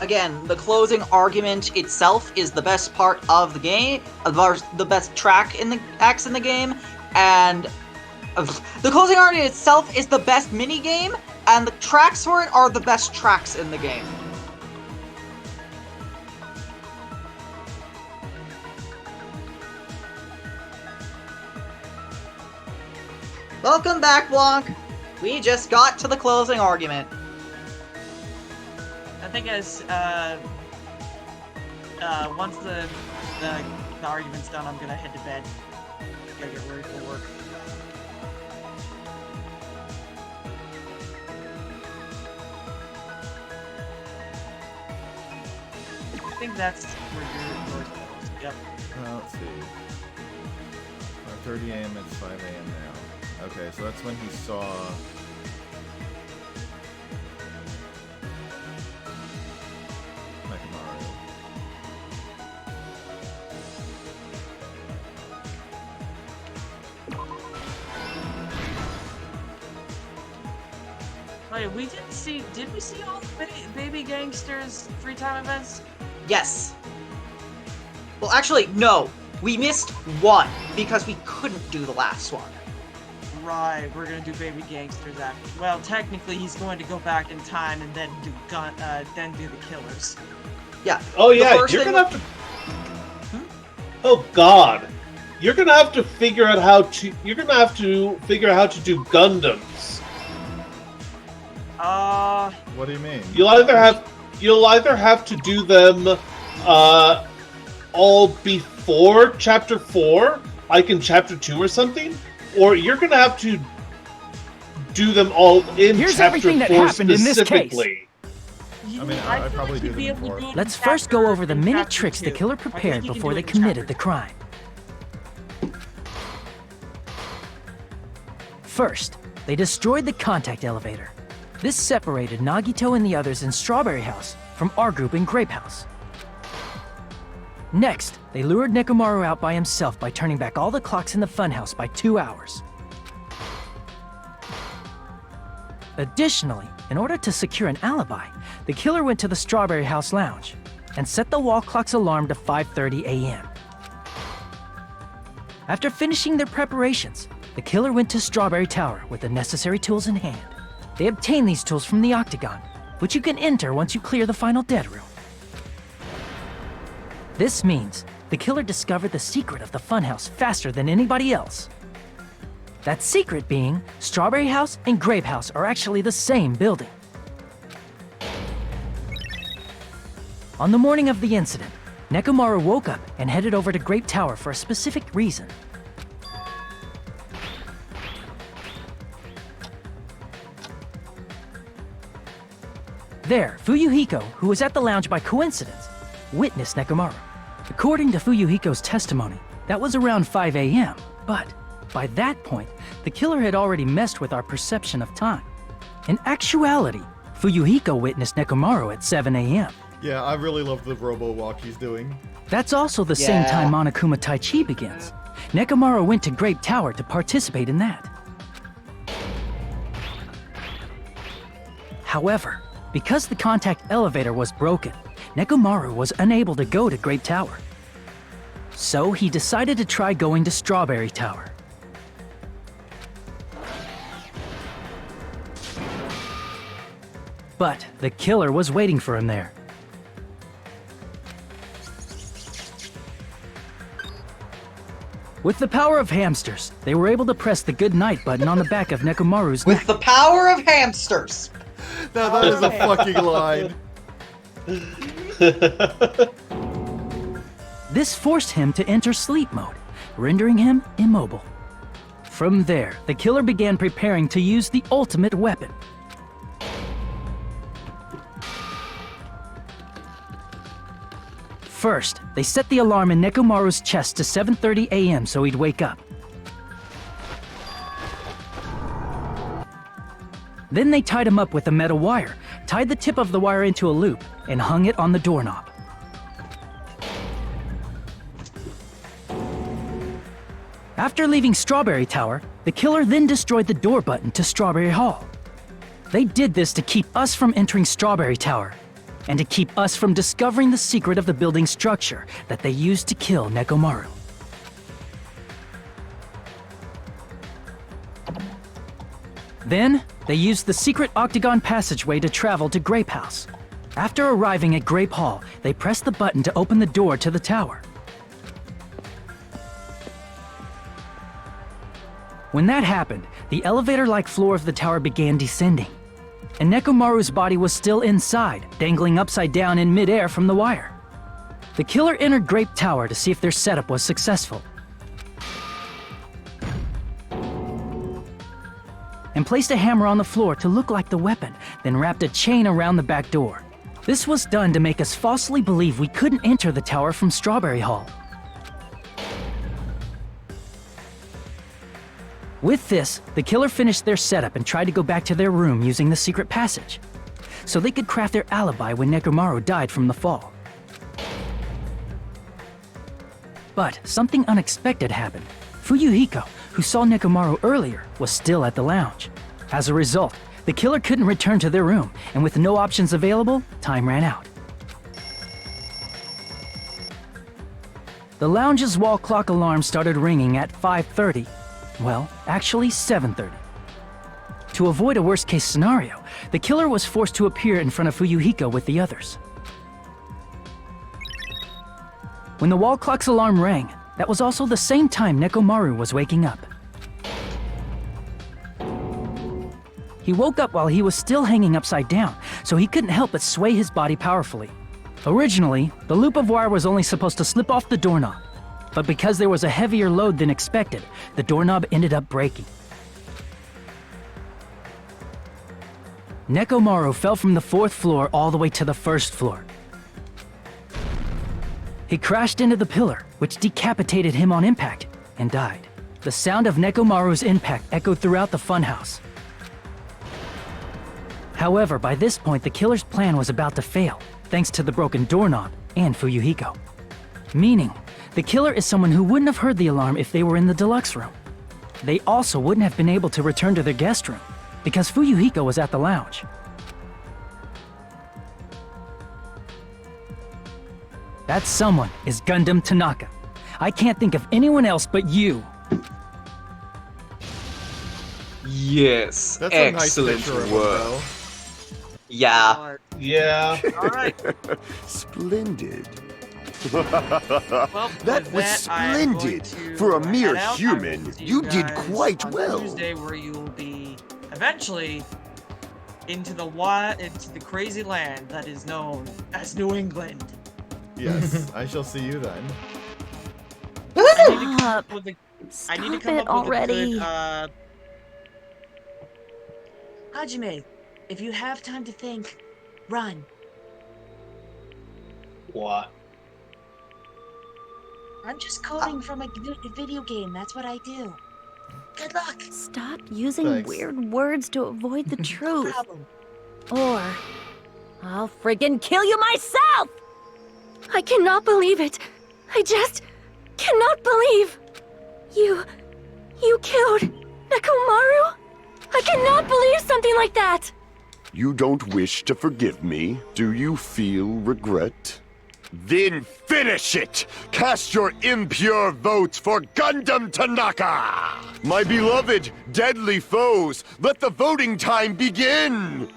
Again, the closing argument itself is the best part of the game, the best track in the acts in the game, and the closing argument itself is the best mini game, and the tracks for it are the best tracks in the game. Welcome back, Blanc. We just got to the closing argument. I think as once the argument's done, I'm gonna head to bed. Gotta get ready for work. I think that's where yours goes. Yep. Let's see. 30 a.m. It's 5 a.m. now. Okay, so that's when he saw. Wait, we didn't see. Did we see all the baby gangsters free time events? Yes. Well, actually, no. We missed one because we couldn't do the last one. Right, we're gonna do baby gangsters after. Well, technically, he's going to go back in time and then do the killers. Yeah. Oh yeah, you're gonna have to. Oh God, you're gonna have to figure out how to. You're gonna have to figure out how to do Gundams. What do you mean? You'll either have to do them all before Chapter 4, like in Chapter 2 or something, or you're gonna have to do them all in Here's Chapter everything 4 that happened in this specifically. I mean, I'd probably do them before. Let's first go over the many tricks the killer prepared before they committed the crime. First, they destroyed the contact elevator. This separated Nagito and the others in Strawberry House from our group in Grape House. Next, they lured Nekomaru out by himself by turning back all the clocks in the funhouse by 2 hours. Additionally, in order to secure an alibi, the killer went to the Strawberry House lounge and set the wall clock's alarm to 5:30 a.m. After finishing their preparations, the killer went to Strawberry Tower with the necessary tools in hand. They obtained these tools from the Octagon, which you can enter once you clear the final dead room. This means the killer discovered the secret of the funhouse faster than anybody else. That secret being, Strawberry House and Grape House are actually the same building. On the morning of the incident, Nekomaru woke up and headed over to Grape Tower for a specific reason. There, Fuyuhiko, who was at the lounge by coincidence, witnessed Nekomaru. According to Fuyuhiko's testimony, that was around 5 a.m., but by that point, the killer had already messed with our perception of time. In actuality, Fuyuhiko witnessed Nekomaru at 7 a.m. Yeah, I really love the robo-walk he's doing. That's also the same time Monokuma Tai-Chi begins. Nekomaru went to Grape Tower to participate in that. However, because the contact elevator was broken, Nekomaru was unable to go to Grape Tower. So he decided to try going to Strawberry Tower. But the killer was waiting for him there. With the power of hamsters, they were able to press the good night button on the back of Nekomaru's neck. With the power of hamsters! Now that is a fucking line. This forced him to enter sleep mode, rendering him immobile. From there, the killer began preparing to use the ultimate weapon. First, they set the alarm in Nekomaru's chest to 7:30 a.m. so he'd wake up. Then they tied him up with a metal wire, tied the tip of the wire into a loop, and hung it on the doorknob. After leaving Strawberry Tower, the killer then destroyed the door button to Strawberry Hall. They did this to keep us from entering Strawberry Tower, and to keep us from discovering the secret of the building's structure that they used to kill Nekomaru. Then, they used the secret octagon passageway to travel to Grape House. After arriving at Grape Hall, they pressed the button to open the door to the tower. When that happened, the elevator-like floor of the tower began descending, and Nekomaru's body was still inside, dangling upside down in midair from the wire. The killer entered Grape Tower to see if their setup was successful, and placed a hammer on the floor to look like the weapon, then wrapped a chain around the back door. This was done to make us falsely believe we couldn't enter the tower from Strawberry Hall. With this, the killer finished their setup and tried to go back to their room using the secret passage, so they could craft their alibi when Nekomaru died from the fall. But something unexpected happened. Fuyuhiko, who saw Nekomaru earlier, was still at the lounge. As a result, the killer couldn't return to their room, and with no options available, time ran out. The lounge's wall clock alarm started ringing at 5:30. Well, actually 7:30. To avoid a worst-case scenario, the killer was forced to appear in front of Fuyuhiko with the others. When the wall clock's alarm rang, that was also the same time Nekomaru was waking up. He woke up while he was still hanging upside down, so he couldn't help but sway his body powerfully. Originally, the loop of wire was only supposed to slip off the doorknob, but because there was a heavier load than expected, the doorknob ended up breaking. Nekomaru fell from the 4th floor all the way to the 1st floor. He crashed into the pillar, which decapitated him on impact, and died. The sound of Nekomaru's impact echoed throughout the funhouse. However, by this point, the killer's plan was about to fail, thanks to the broken doorknob and Fuyuhiko. Meaning, the killer is someone who wouldn't have heard the alarm if they were in the deluxe room. They also wouldn't have been able to return to their guest room, because Fuyuhiko was at the lounge. That someone is Gundam Tanaka. I can't think of anyone else but you. Yes, That's a nice excellent picture of him, work. though. Yeah. Yeah. Alright. Splendid. Well, That with was I'm going splendid. to For a mere head out. I will human, see you did guys quite on well. Tuesday, where you will be eventually into the crazy land that is known as New England. Yes, I shall see you then. I need to come Stop. up with a Stop I need to come it up with already. a good, Hajime, if you have time to think, run. What? I'm just coding from a video game. That's what I do. Good luck. Stop using Thanks. weird words to avoid the No truth. problem. Or I'll friggin' kill you myself! I cannot believe it. I just cannot believe. You killed Nekomaru? I cannot believe something like that. You don't wish to forgive me? Do you feel regret? Then finish it! Cast your impure votes for Gundam Tanaka! My beloved, deadly foes, let the voting time begin!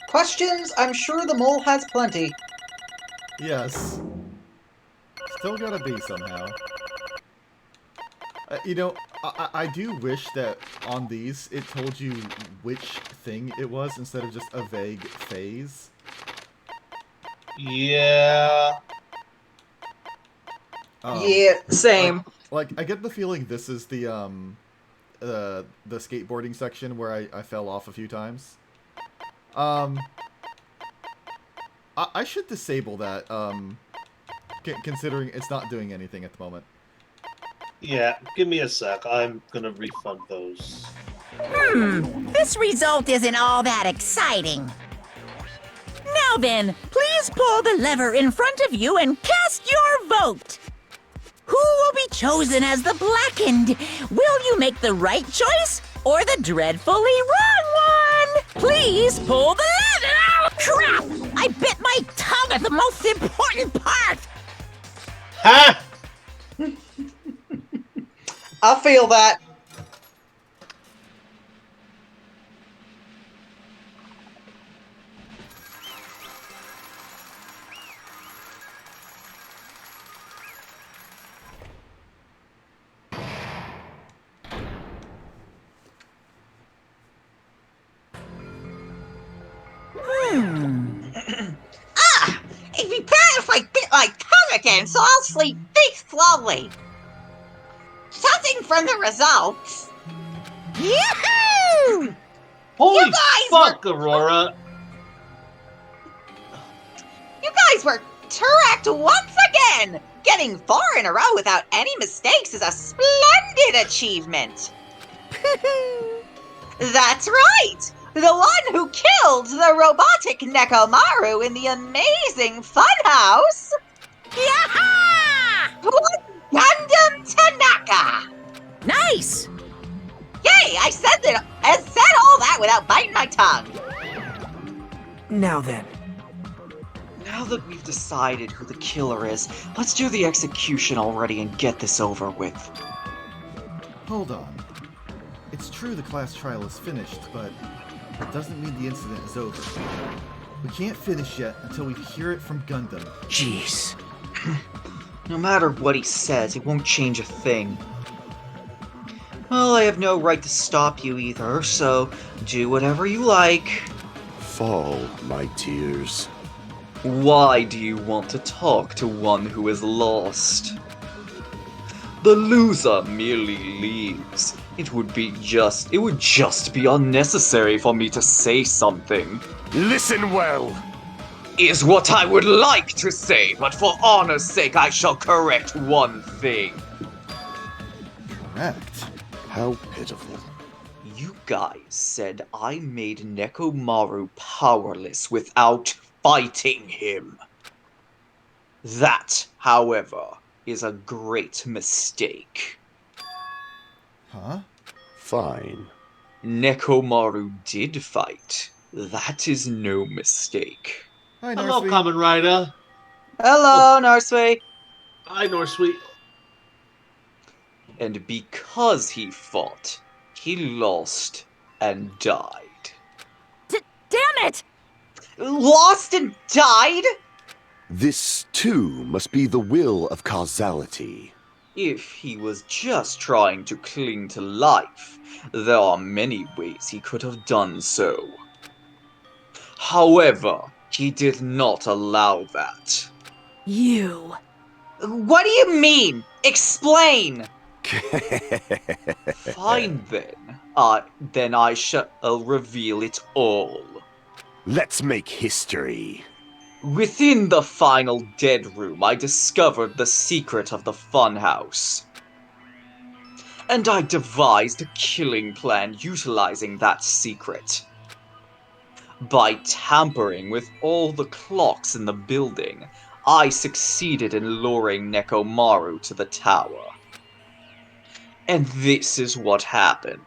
Questions? I'm sure the mole has plenty. Yes. Still gotta be somehow. You know, I do wish that on these it told you which thing it was instead of just a vague phase. Yeah. Yeah, same. Like, I get the feeling this is the skateboarding section where I fell off a few times. I should disable that, considering it's not doing anything at the moment. Yeah, give me a sec. I'm gonna refund those. This result isn't all that exciting. Now then, please pull the lever in front of you and cast your vote. Who will be chosen as the blackened? Will you make the right choice or the dreadfully wrong one? Please pull the lever! Oh, crap! I bit my tongue at the most important part! Ha! I feel that. It'd be better if I bit my tongue again, so I'll sleep think slowly. Judging from the results. Yahoo! Holy You guys fuck, Aurora! You guys were correct once again! Getting 4 in a row without any mistakes is a splendid achievement! That's right! The one who killed the robotic Nekomaru in the amazing Funhouse Yaha! was Gundam Tanaka! Nice! Yay! I said all that without biting my tongue! Now then. Now that we've decided who the killer is, let's do the execution already and get this over with. Hold on. It's true the class trial is finished, but it doesn't mean the incident is over. We can't finish yet until we hear it from Gundam. Jeez. No matter what he says, it won't change a thing. Well, I have no right to stop you either, so do whatever you like. Fall, my tears. Why do you want to talk to one who is lost? The loser merely leaves. It would just be unnecessary for me to say something. Listen well! Is what I would like to say, but for honor's sake I shall correct one thing. Correct? How pitiful. You guys said I made Nekomaru powerless without fighting him. That, however, is a great mistake. Huh? Fine. Nekomaru did fight. That is no mistake. Hi, Hello, Narsui. Kamen Rider. Hello, Narsui. Hi, Norsweet. And because he fought, he lost and died. Damn it! Lost and died? This, too, must be the will of causality. If he was just trying to cling to life, there are many ways he could have done so. However, he did not allow that. You. What do you mean? Explain! Fine then. Then I shall reveal it all. Let's make history. Within the final dead room, I discovered the secret of the funhouse. And I devised a killing plan utilizing that secret. By tampering with all the clocks in the building, I succeeded in luring Nekomaru to the tower. And this is what happened.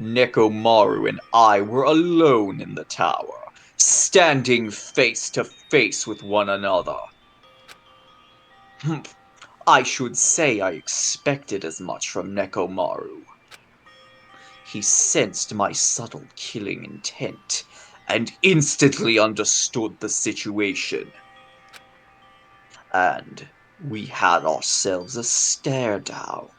Nekomaru and I were alone in the tower, standing face to face with one another. I should say I expected as much from Nekomaru. He sensed my subtle killing intent, and instantly understood the situation. And we had ourselves a stare down.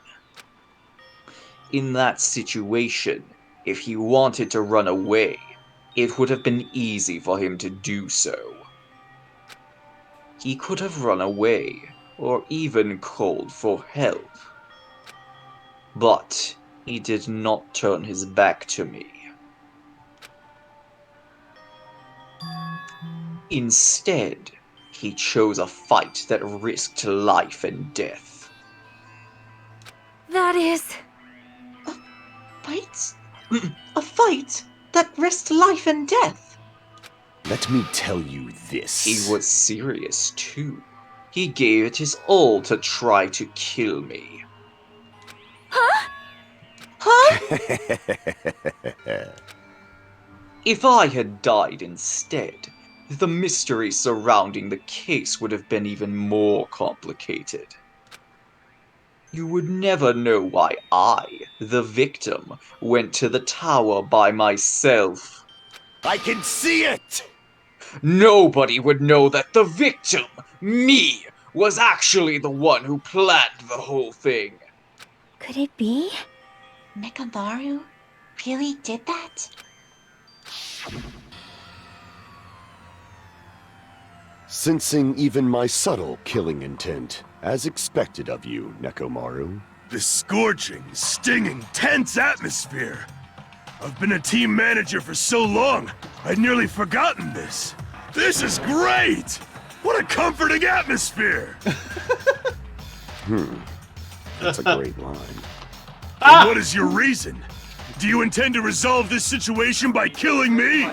In that situation, if he wanted to run away, it would have been easy for him to do so. He could have run away, or even called for help. But He did not turn his back to me. Instead, he chose a fight that risked life and death. That is... Fight? A fight that risked life and death? Let me tell you this. He was serious too. He gave it his all to try to kill me. Huh? If I had died instead, the mystery surrounding the case would have been even more complicated. You would never know why I, the victim, went to the tower by myself. I can see it! Nobody would know that the victim, me, was actually the one who planned the whole thing. Could it be? Nekomaru really did that? Sensing even my subtle killing intent, as expected of you, Nekomaru. This scorching, stinging, tense atmosphere. I've been a team manager for so long, I'd nearly forgotten this. This is great! What a comforting atmosphere! That's a great line. And what is your reason? Do you intend to resolve this situation by killing me?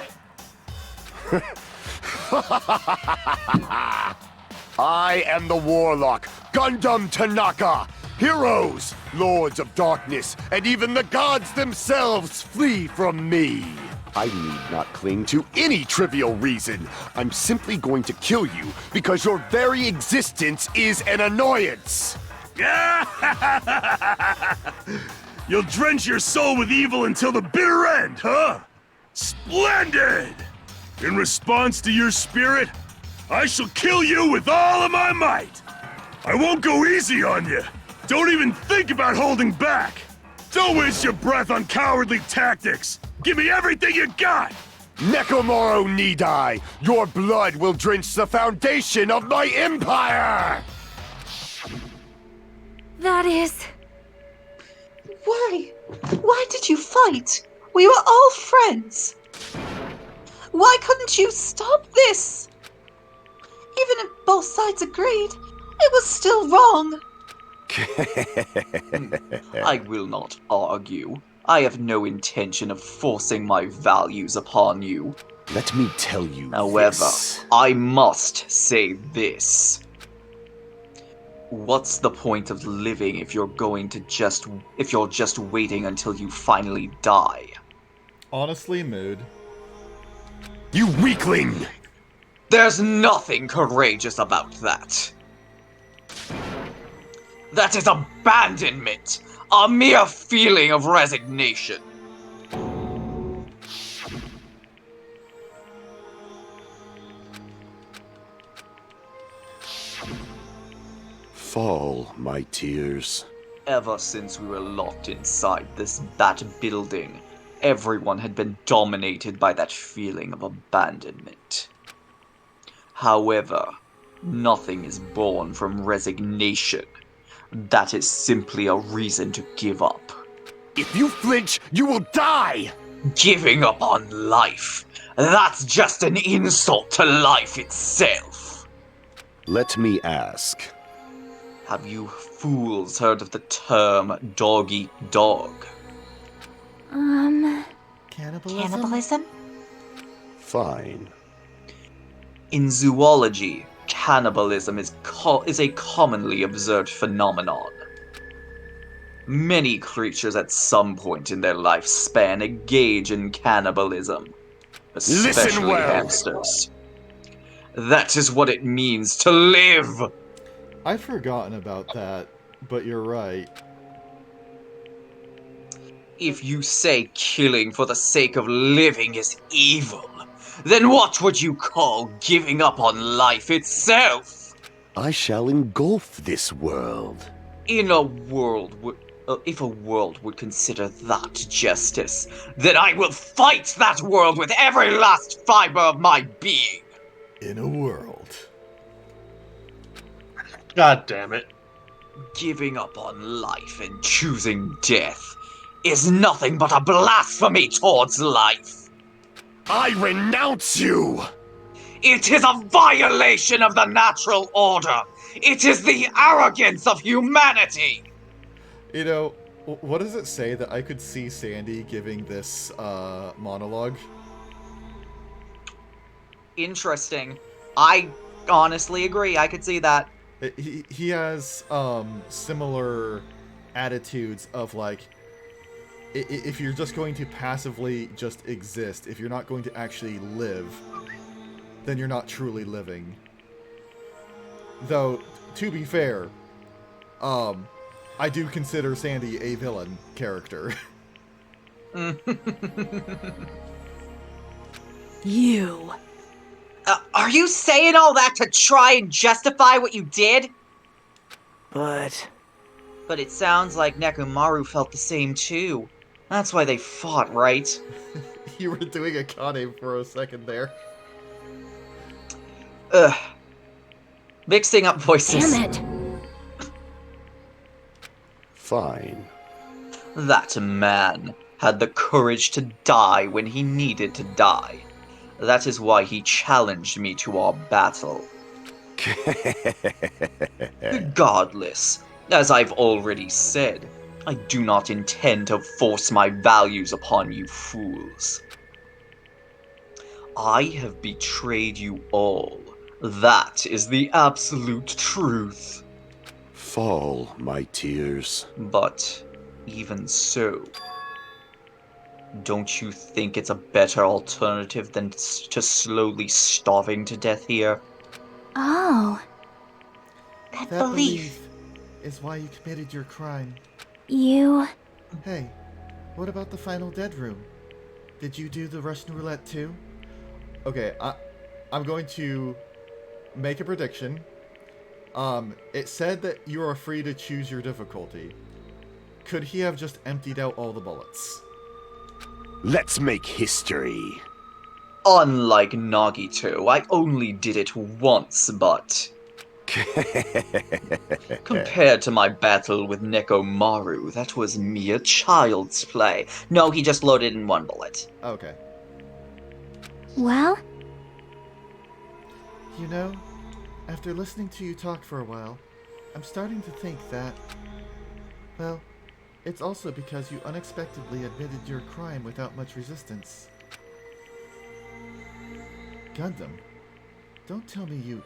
I am the Warlock, Gundam Tanaka! Heroes, Lords of Darkness, and even the gods themselves flee from me! I need not cling to any trivial reason. I'm simply going to kill you because your very existence is an annoyance! You'll drench your soul with evil until the bitter end, huh? Splendid! In response to your spirit, I shall kill you with all of my might! I won't go easy on you! Don't even think about holding back! Don't waste your breath on cowardly tactics! Give me everything you got! Nekomaru Nidai, your blood will drench the foundation of my empire! That is... Why? Why did you fight? We were all friends. Why couldn't you stop this? Even if both sides agreed, it was still wrong. I will not argue. I have no intention of forcing my values upon you. Let me tell you However, this. I must say this. What's the point of living if you're just waiting until you finally die? Honestly, mood. You weakling! There's nothing courageous about that. That is abandonment, a mere feeling of resignation. Fall, my tears. Ever since we were locked inside this bat building, everyone had been dominated by that feeling of abandonment. However, nothing is born from resignation. That is simply a reason to give up. If you flinch, you will die! Giving up on life. That's just an insult to life itself. Let me ask. Have you fools heard of the term dog eat dog? Cannibalism? Fine. In zoology, cannibalism is a commonly observed phenomenon. Many creatures at some point in their lifespan engage in cannibalism, especially hamsters. That is what it means to live! I've forgotten about that, but you're right. If you say killing for the sake of living is evil, then what would you call giving up on life itself? I shall engulf this world. If a world would consider that justice, then I will fight that world with every last fiber of my being. In a world. God damn it. Giving up on life and choosing death is nothing but a blasphemy towards life. I renounce you! It is a violation of the natural order. It is the arrogance of humanity. You know, what does it say that I could see Sandy giving this monologue? Interesting. I honestly agree. I could see that. He has similar attitudes of like, if you're just going to passively just exist, if you're not going to actually live, then you're not truly living. Though, to be fair, I do consider Sandy a villain character. You. Are you saying all that to try and justify what you did? But it sounds like Nekomaru felt the same too. That's why they fought, right? You were doing a Kane for a second there. Ugh. Mixing up voices. Damn it. Fine. That man had the courage to die when he needed to die. That is why he challenged me to our battle. Regardless, as I've already said, I do not intend to force my values upon you fools. I have betrayed you all. That is the absolute truth. Fall, my tears. But even so, don't you think it's a better alternative than to slowly starving to death here? Oh. That That belief. is why you committed your crime. You... Hey, what about the final dead room? Did you do the Russian roulette too? Okay, I'm going to make a prediction. It said that you are free to choose your difficulty. Could he have just emptied out all the bullets? Let's make history. Unlike Nagito, I only did it once, but... compared to my battle with Nekomaru, that was mere child's play. No, he just loaded in one bullet. Okay. Well? You know, after listening to you talk for a while, I'm starting to think that, well, it's also because you unexpectedly admitted your crime without much resistance. Gundam, don't tell me you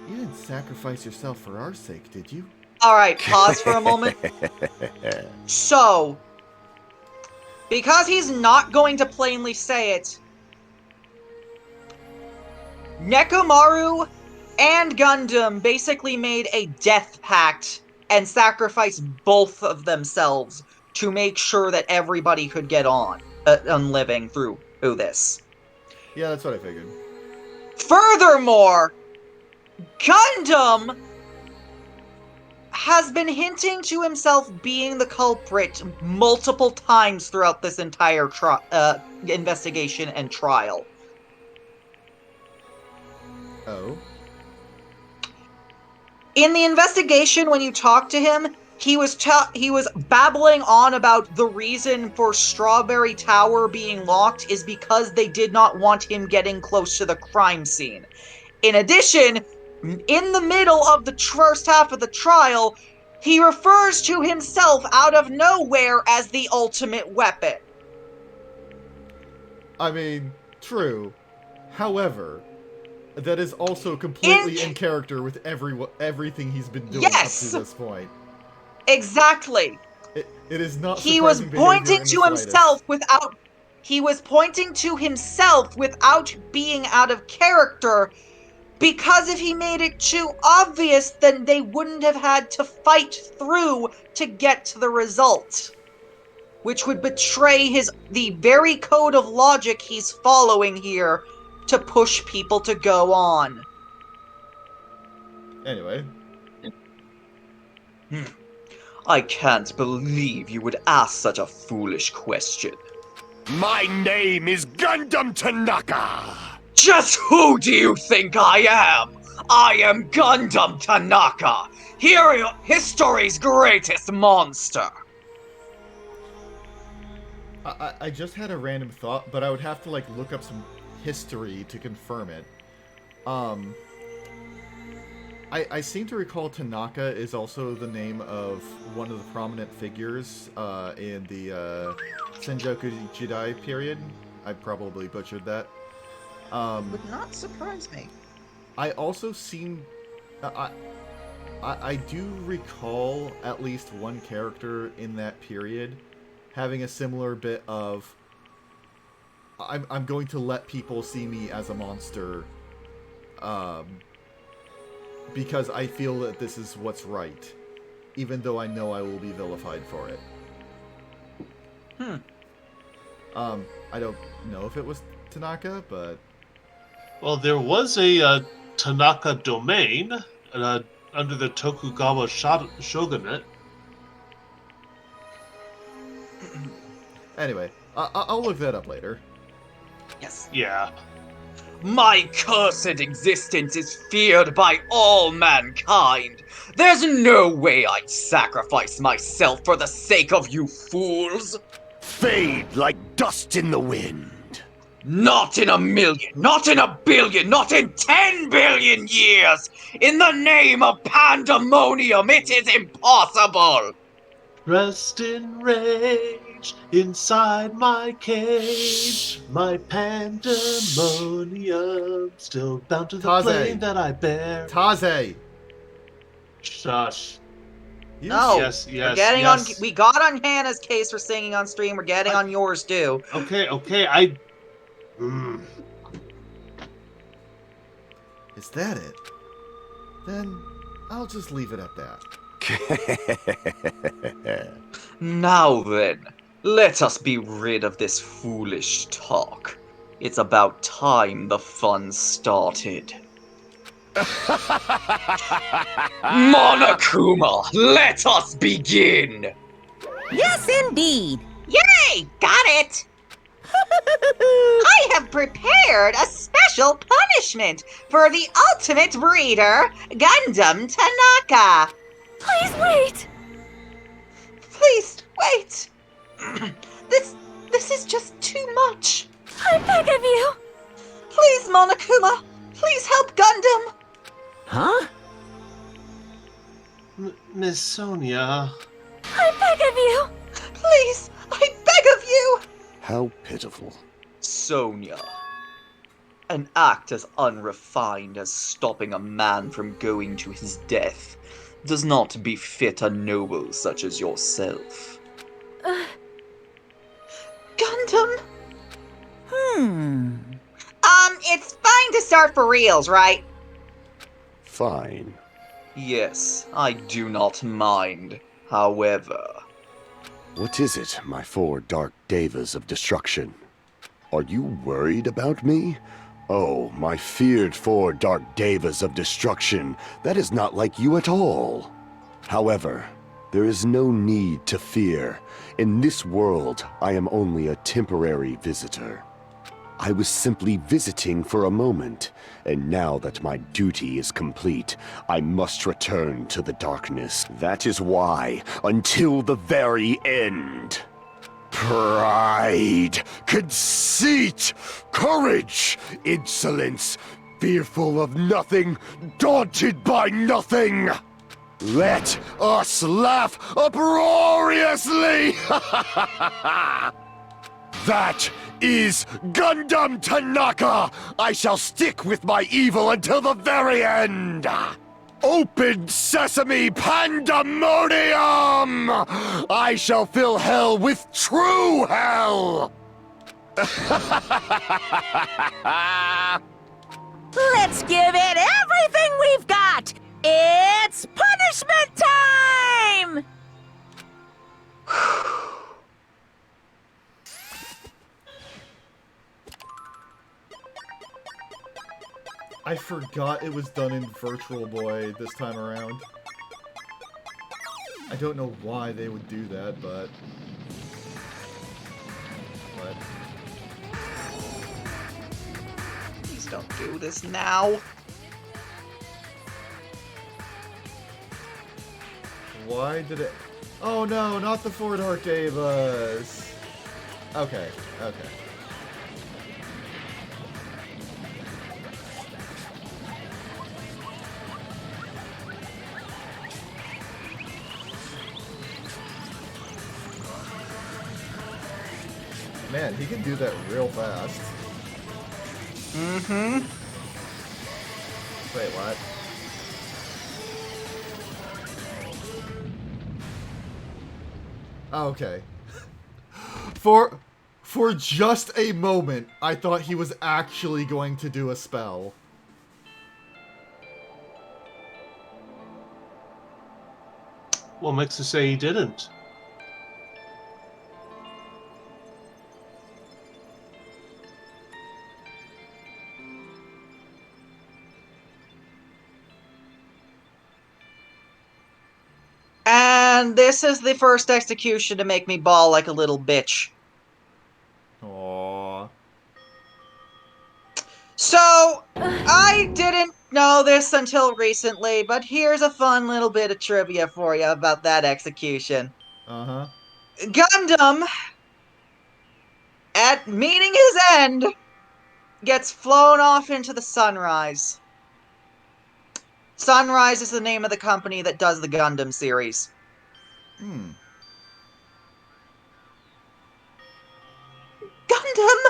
didn't sacrifice yourself for our sake, did you? Alright, pause for a moment. So, because he's not going to plainly say it, Nekomaru and Gundam basically made a death pact and sacrificed both of themselves to make sure that everybody could get on living through this. Yeah, that's what I figured. Furthermore, Gundam has been hinting to himself being the culprit multiple times throughout this entire investigation and trial. Oh? In the investigation, when you talk to him, he was babbling on about the reason for Strawberry Tower being locked is because they did not want him getting close to the crime scene. In addition, in the middle of the first half of the trial, he refers to himself out of nowhere as the ultimate weapon. I mean, true. However, that is also completely in character with everything he's been doing up to this point. Exactly. It is not. He was pointing to himself without. He was pointing to himself without being out of character, because if he made it too obvious, then they wouldn't have had to fight through to get to the result, which would betray the very code of logic he's following here to push people to go on. Anyway. I can't believe you would ask such a foolish question. My name is Gundam Tanaka! Just who do you think I am? I am Gundam Tanaka, history's greatest monster. I just had a random thought, but I would have to like look up some history to confirm it. I seem to recall Tanaka is also the name of one of the prominent figures in the Senjoku Jidai period. I probably butchered that. Would not surprise me. I also seem... I do recall at least one character in that period having a similar bit of... I'm going to let people see me as a monster because I feel that this is what's right, even though I know I will be vilified for it. I don't know if it was Tanaka, but... Well, there was a Tanaka domain under the Tokugawa shogunate. Anyway, I'll look that up later. Yes. Yeah. My cursed existence is feared by all mankind. There's no way I'd sacrifice myself for the sake of you fools. Fade like dust in the wind. Not in a million, not in a billion, not in 10 billion years! In the name of pandemonium, it is impossible! Rest in rage inside my cage. My pandemonium still bound to the Taze. flame that I bear. Taze! Shush. No, Yes, we're getting on. yes. We got on Hannah's case for singing on stream. We're getting on yours too. Okay, Is that it? Then I'll just leave it at that. Now then, let us be rid of this foolish talk. It's about time the fun started. Monokuma, let us begin! Yes, indeed. Yay! Got it! I have prepared a special punishment for the ultimate breeder, Gundam Tanaka. Please wait! Please wait. This is just too much. I beg of you! Please, Monokuma. Please help Gundam. Huh? Miss Sonia. I beg of you! Please, I beg of you. How pitiful. Sonia. An act as unrefined as stopping a man from going to his death does not befit a noble such as yourself. Gundam. It's fine to start for reals, right? Fine. Yes, I do not mind. However... What is it, my four dark devas of destruction? Are you worried about me? Oh, my feared four dark devas of destruction, that is not like you at all. However, there is no need to fear. In this world, I am only a temporary visitor. I was simply visiting for a moment, and now that my duty is complete, I must return to the darkness. That is why, until the very end. Pride, conceit, courage, insolence, fearful of nothing, daunted by nothing. Let us laugh uproariously! That is Gundam Tanaka! I shall stick with my evil until the very end! Open sesame pandemonium! I shall fill hell with true hell! Let's give it everything we've got! It's punishment time! I forgot it was done in Virtual Boy this time around. I don't know why they would do that, but... Please don't do this now. Why did it... Oh no, not the four Dark Devas! Okay, okay. Man, he can do that real fast. Mm-hmm. Wait, what? Oh, okay. For just a moment, I thought he was actually going to do a spell. What makes you say he didn't? And this is the first execution to make me bawl like a little bitch. Aww. So, I didn't know this until recently, but here's a fun little bit of trivia for you about that execution. Uh-huh. Gundam, at meeting his end, gets flown off into the sunrise. Sunrise is the name of the company that does the Gundam series. Hmm. Gundam!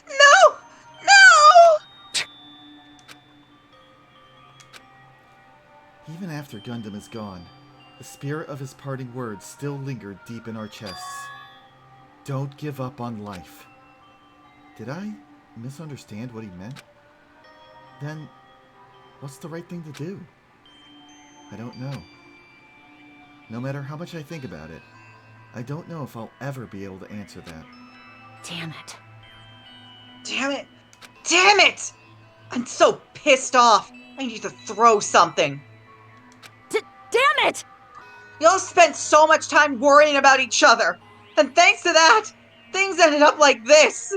No! No! Even after Gundam is gone, the spirit of his parting words still lingered deep in our chests. Don't give up on life. Did I misunderstand what he meant? Then, what's the right thing to do? I don't know. No matter how much I think about it, I don't know if I'll ever be able to answer that. Damn it. Damn it! Damn it! I'm so pissed off. I need to throw something. Damn it! Y'all spent so much time worrying about each other. And thanks to that, things ended up like this.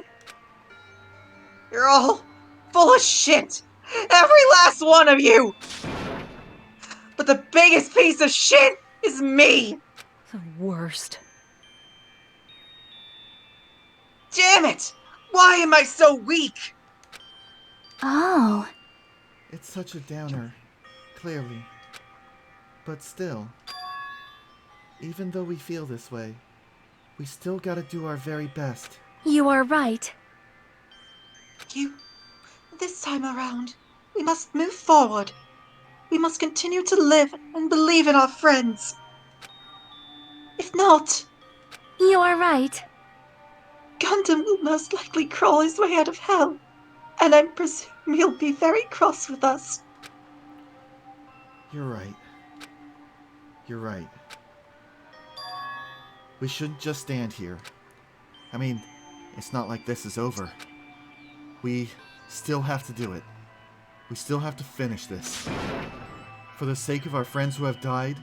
You're all full of shit. Every last one of you. But the biggest piece of shit is me. The worst. Damn it! Why am I so weak? Oh. It's such a downer, clearly. But still, even though we feel this way, we still gotta do our very best. You are right. This time around, we must move forward. We must continue to live and believe in our friends. If not, You are right. Gundam will most likely crawl his way out of hell, and I presume he'll be very cross with us. You're right. You're right. We shouldn't just stand here. I mean, it's not like this is over. We still have to do it. We still have to finish this. For the sake of our friends who have died,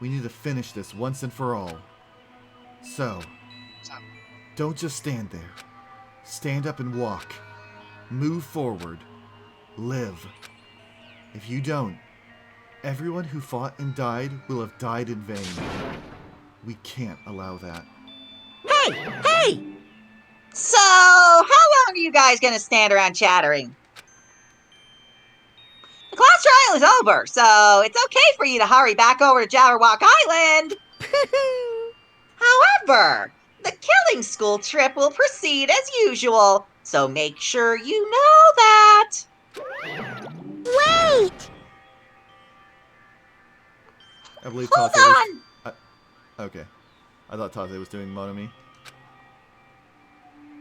we need to finish this once and for all. So, don't just stand there. Stand up and walk. Move forward. Live. If you don't, everyone who fought and died will have died in vain. We can't allow that. Hey! Hey! So, how long are you guys gonna stand around chattering? The class trial is over, so it's okay for you to hurry back over to Jabberwock Island. However, the killing school trip will proceed as usual, so make sure you know that. Wait! I believe Hold Tate was... on! Okay. I thought Tate was doing Monomi.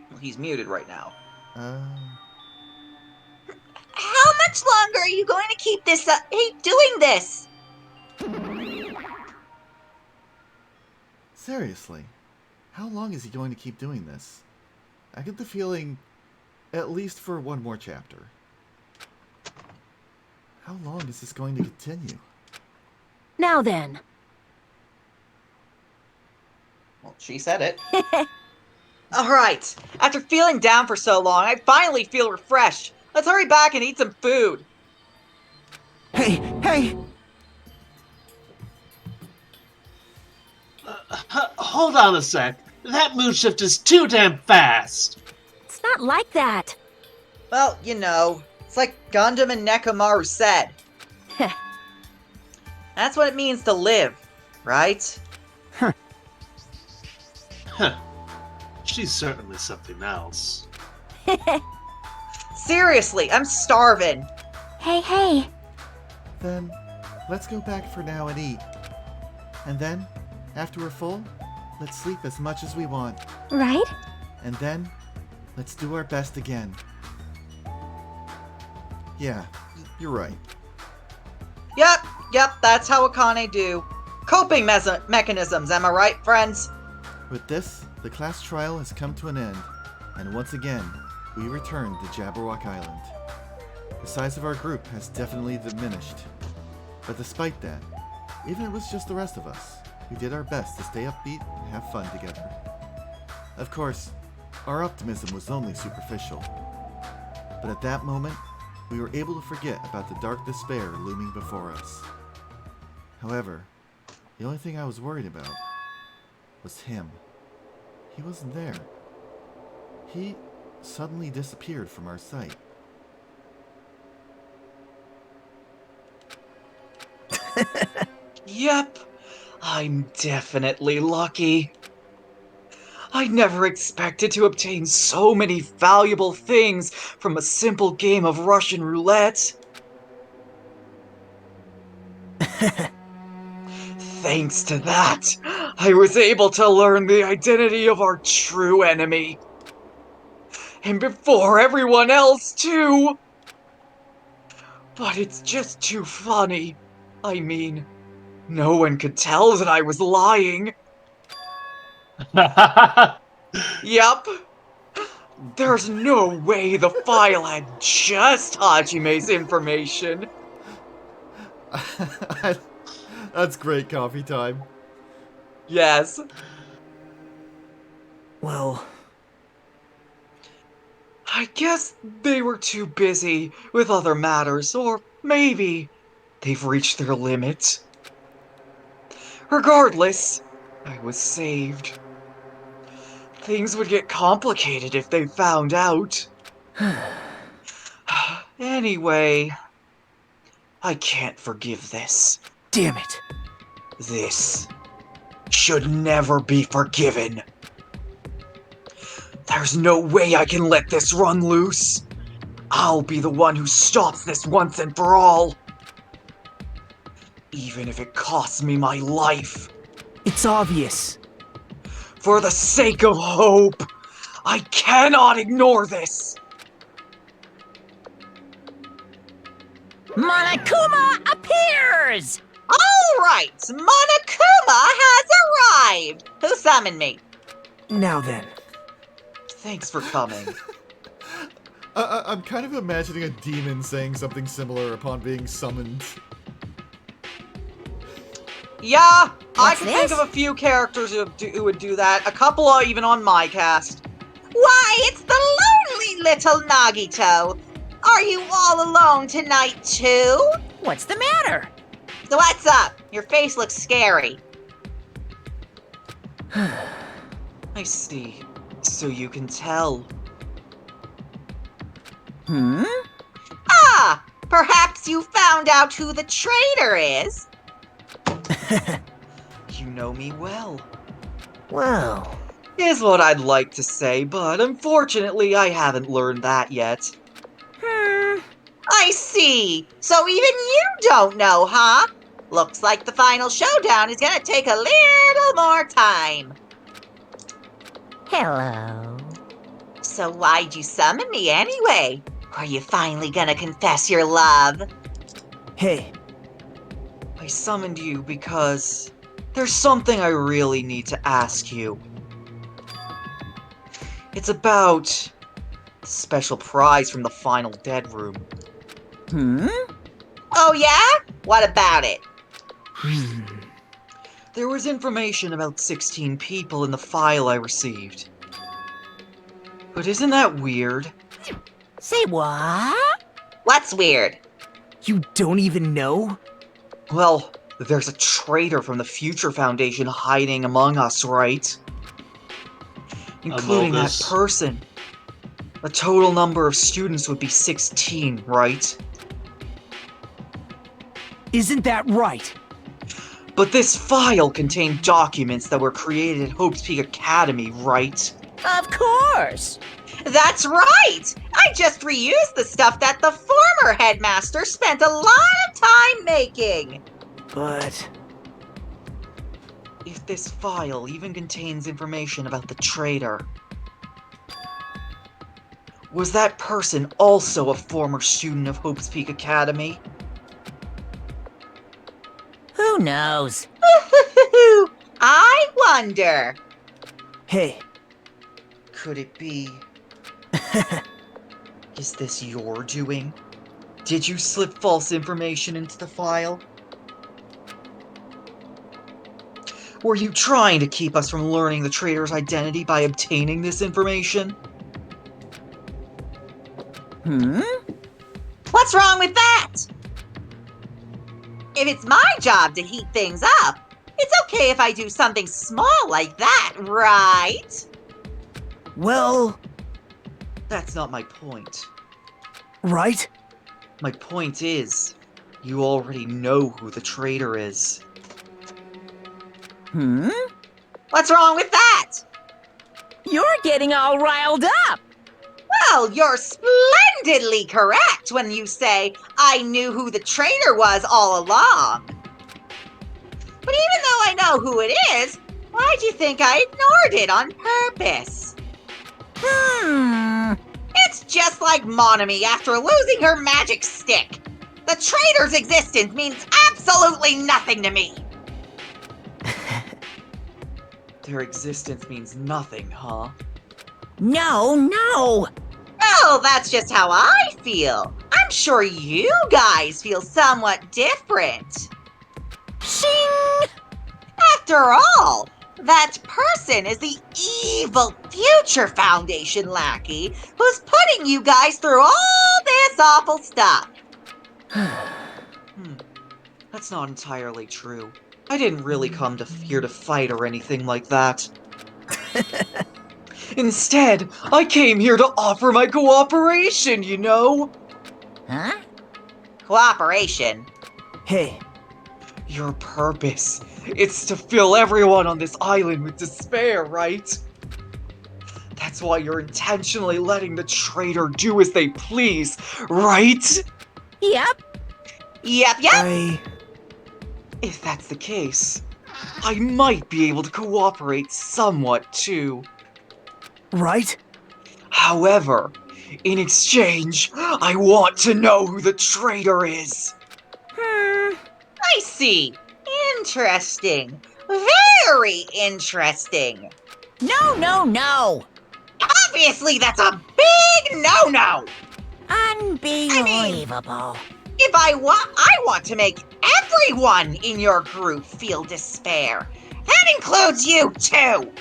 Well, he's muted right now. How much longer are you going to keep doing this? Seriously, how long is he going to keep doing this? I get the feeling, at least for one more chapter. How long is this going to continue? Now then. Well, she said it. Alright, after feeling down for so long, I finally feel refreshed. Let's hurry back and eat some food. Hey, hey! Hold on a sec. That mood shift is too damn fast. It's not like that. Well, you know, it's like Gundam and Nekomaru said. That's what it means to live, right? Huh. She's certainly something else. Seriously, I'm starving. Hey. Then, let's go back for now and eat. And then, after we're full, let's sleep as much as we want. Right? And then, let's do our best again. Yeah, you're right. Yep, that's how Akane do. Coping mechanisms, am I right, friends? With this, the class trial has come to an end, and once again, we return to Jabberwock Island. The size of our group has definitely diminished, but despite that, even if it was just the rest of us, we did our best to stay upbeat and have fun together. Of course, our optimism was only superficial, but at that moment, we were able to forget about the dark despair looming before us. However, the only thing I was worried about was him. He wasn't there. He suddenly disappeared from our sight. Yep, I'm definitely lucky. I never expected to obtain so many valuable things from a simple game of Russian roulette. Thanks to that, I was able to learn the identity of our true enemy. And before everyone else, too! But it's just too funny. I mean, no one could tell that I was lying. Yup. There's no way the file had just Hajime's information. That's great coffee time. Yes. Well, I guess they were too busy with other matters, or maybe they've reached their limit. Regardless, I was saved. Things would get complicated if they found out. Anyway, I can't forgive this. damn it. This should never be forgiven. There's no way I can let this run loose. I'll be the one who stops this once and for all. Even if it costs me my life. It's obvious. For the sake of hope, I cannot ignore this. Monokuma appears! Alright, Monokuma has arrived! Who summoned me? Now then. Thanks for coming. I'm kind of imagining a demon saying something similar upon being summoned. Yeah, I What's can this? think of a few characters who would do that. A couple are even on my cast. Why, it's the lonely little Nagito! Are you all alone tonight, too? What's the matter? So what's up? Your face looks scary. I see. So you can tell. Ah! Perhaps you found out who the traitor is? You know me well. Well, Is what I'd like to say, but unfortunately I haven't learned that yet. I see. So even you don't know, huh? Looks like the final showdown is gonna take a little more time. Hello. So why'd you summon me anyway? Are you finally gonna confess your love? hey, I summoned you because there's something I really need to ask you. It's about the special prize from the final dead room. Oh yeah? What about it? There was information about 16 people in the file I received. But isn't that weird? Say what? What's weird? you don't even know? Well, there's a traitor from the Future Foundation hiding among us, right? Including that Amogus. person. The total number of students would be 16, right? Isn't that right? But this file contained documents that were created at Hope's Peak Academy, right? Of course! That's right! I just reused the stuff that the former headmaster spent a lot of time making! But... If this file even contains information about the traitor, was that person also a former student of Hope's Peak Academy? Who knows? I wonder. Hey. Could it be... Is this your doing? Did you slip false information into the file? Were you trying to keep us from learning the traitor's identity by obtaining this information? What's wrong with that? If it's my job to heat things up, it's okay if I do something small like that, right? Well... That's not my point. Right? My point is, you already know who the traitor is. What's wrong with that? You're getting all riled up! Well, you're splendidly correct when you say I knew who the traitor was all along. But even though I know who it is, why'd you think I ignored it on purpose? It's just like Monami after losing her magic stick. The traitor's existence means absolutely nothing to me. Their existence means nothing, huh? No! Oh, that's just how I feel. I'm sure you guys feel somewhat different. Shing! After all, that person is the evil future Foundation lackey who's putting you guys through all this awful stuff. That's not entirely true. I didn't really come here to fight or anything like that. Instead, I came here to offer my cooperation, you know? Huh? Cooperation. Hey. Your purpose. It's to fill everyone on this island with despair, right? That's why you're intentionally letting the traitor do as they please, right? Yep. Yep. If that's the case, I might be able to cooperate somewhat too. Right? However, in exchange, I want to know who the traitor is. I see. Interesting. Very interesting. No! Obviously, that's a big no-no. Unbelievable. If I want to make everyone in your group feel despair. That includes you too.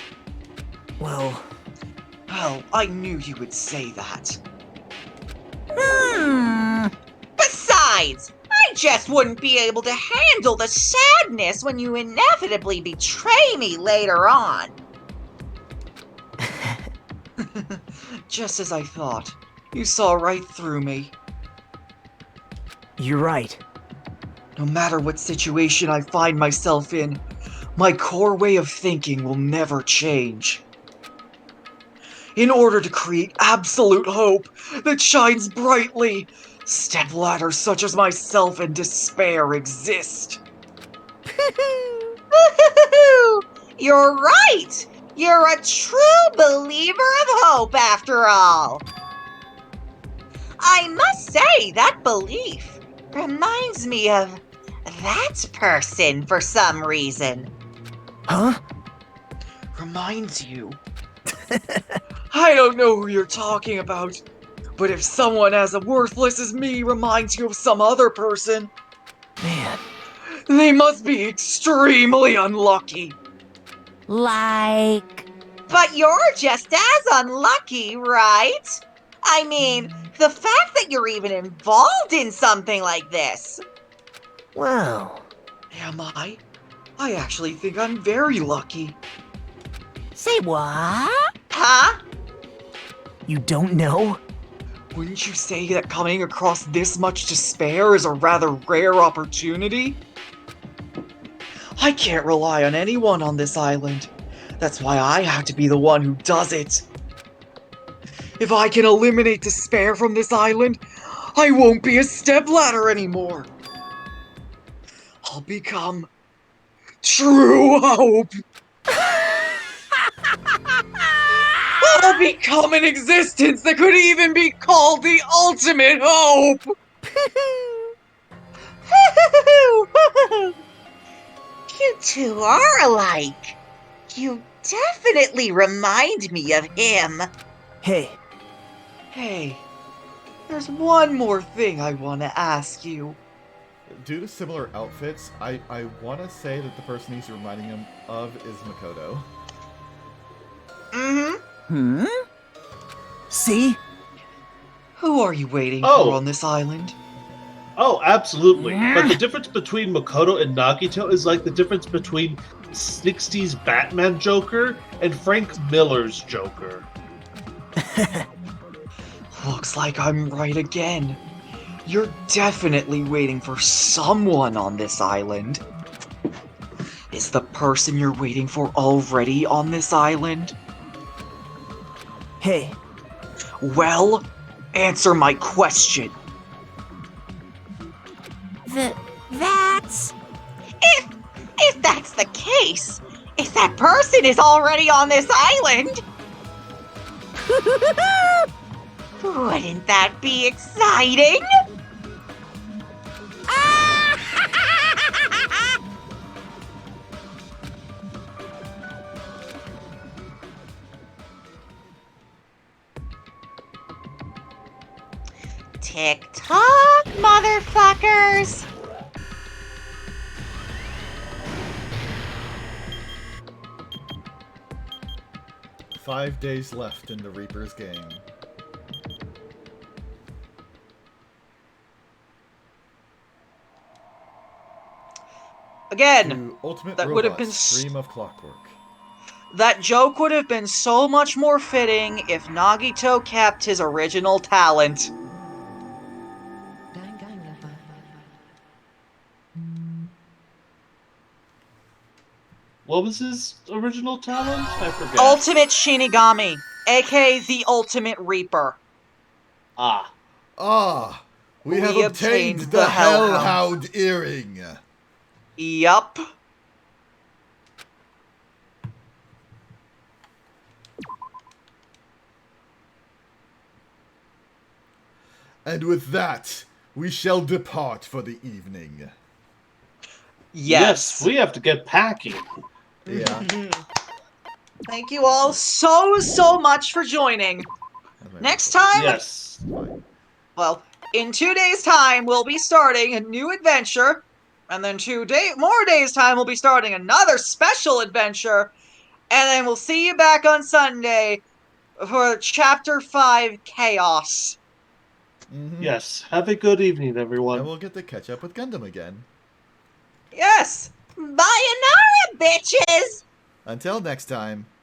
Well, I knew you would say that. Besides, I just wouldn't be able to handle the sadness when you inevitably betray me later on. Just as I thought. You saw right through me. You're right. No matter what situation I find myself in, my core way of thinking will never change. In order to create absolute hope that shines brightly, stepladders such as myself and despair exist. You're right! You're a true believer of hope, after all. I must say, that belief reminds me of that person for some reason. Huh? Reminds you? I don't know who you're talking about, but if someone as worthless as me reminds you of some other person, man, they must be extremely unlucky. Like... But you're just as unlucky, right? I mean, the fact that you're even involved in something like this. Well... Am I? I actually think I'm very lucky. Say what? Huh? You don't know? Wouldn't you say that coming across this much despair is a rather rare opportunity? I can't rely on anyone on this island. That's why I have to be the one who does it. If I can eliminate despair from this island, I won't be a stepladder anymore. I'll become true hope. I'll become an existence that could even be called the ultimate hope. You two are alike. You definitely remind me of him. Hey. Hey, there's one more thing I want to ask you. Due to similar outfits, I want to say that the person he's reminding him of is Makoto. Mm-hmm. See? Who are you waiting for on this island? Oh, absolutely. But the difference between Makoto and Nagito is like the difference between 60s Batman Joker and Frank Miller's Joker. Looks like I'm right again. You're definitely waiting for someone on this island. Is the person you're waiting for already on this island? Hey. Well, answer my question. That's... If that's the case, if that person is already on this island... Wouldn't that be exciting? Tick-tock, motherfuckers! Five days left in the Reaper's game. Again, Ultimate that Robots, would have been Stream of Clockwork. That joke would have been so much more fitting if Nagito kept his original talent. What was his original talent? I forget. Ultimate Shinigami, aka the Ultimate Reaper. We have obtained the Hellhound earring. Yup. And with that, we shall depart for the evening. Yes, we have to get packing. Yeah. Thank you all so much for joining. Next time... Yes. Well, in 2 days' time, we'll be starting a new adventure. And then more days' time, we'll be starting another special adventure. And then we'll see you back on Sunday for Chapter 5, Chaos. Yes, have a good evening, everyone. And we'll get to catch up with Gundam again. Yes! Sayonara, bitches! Until next time.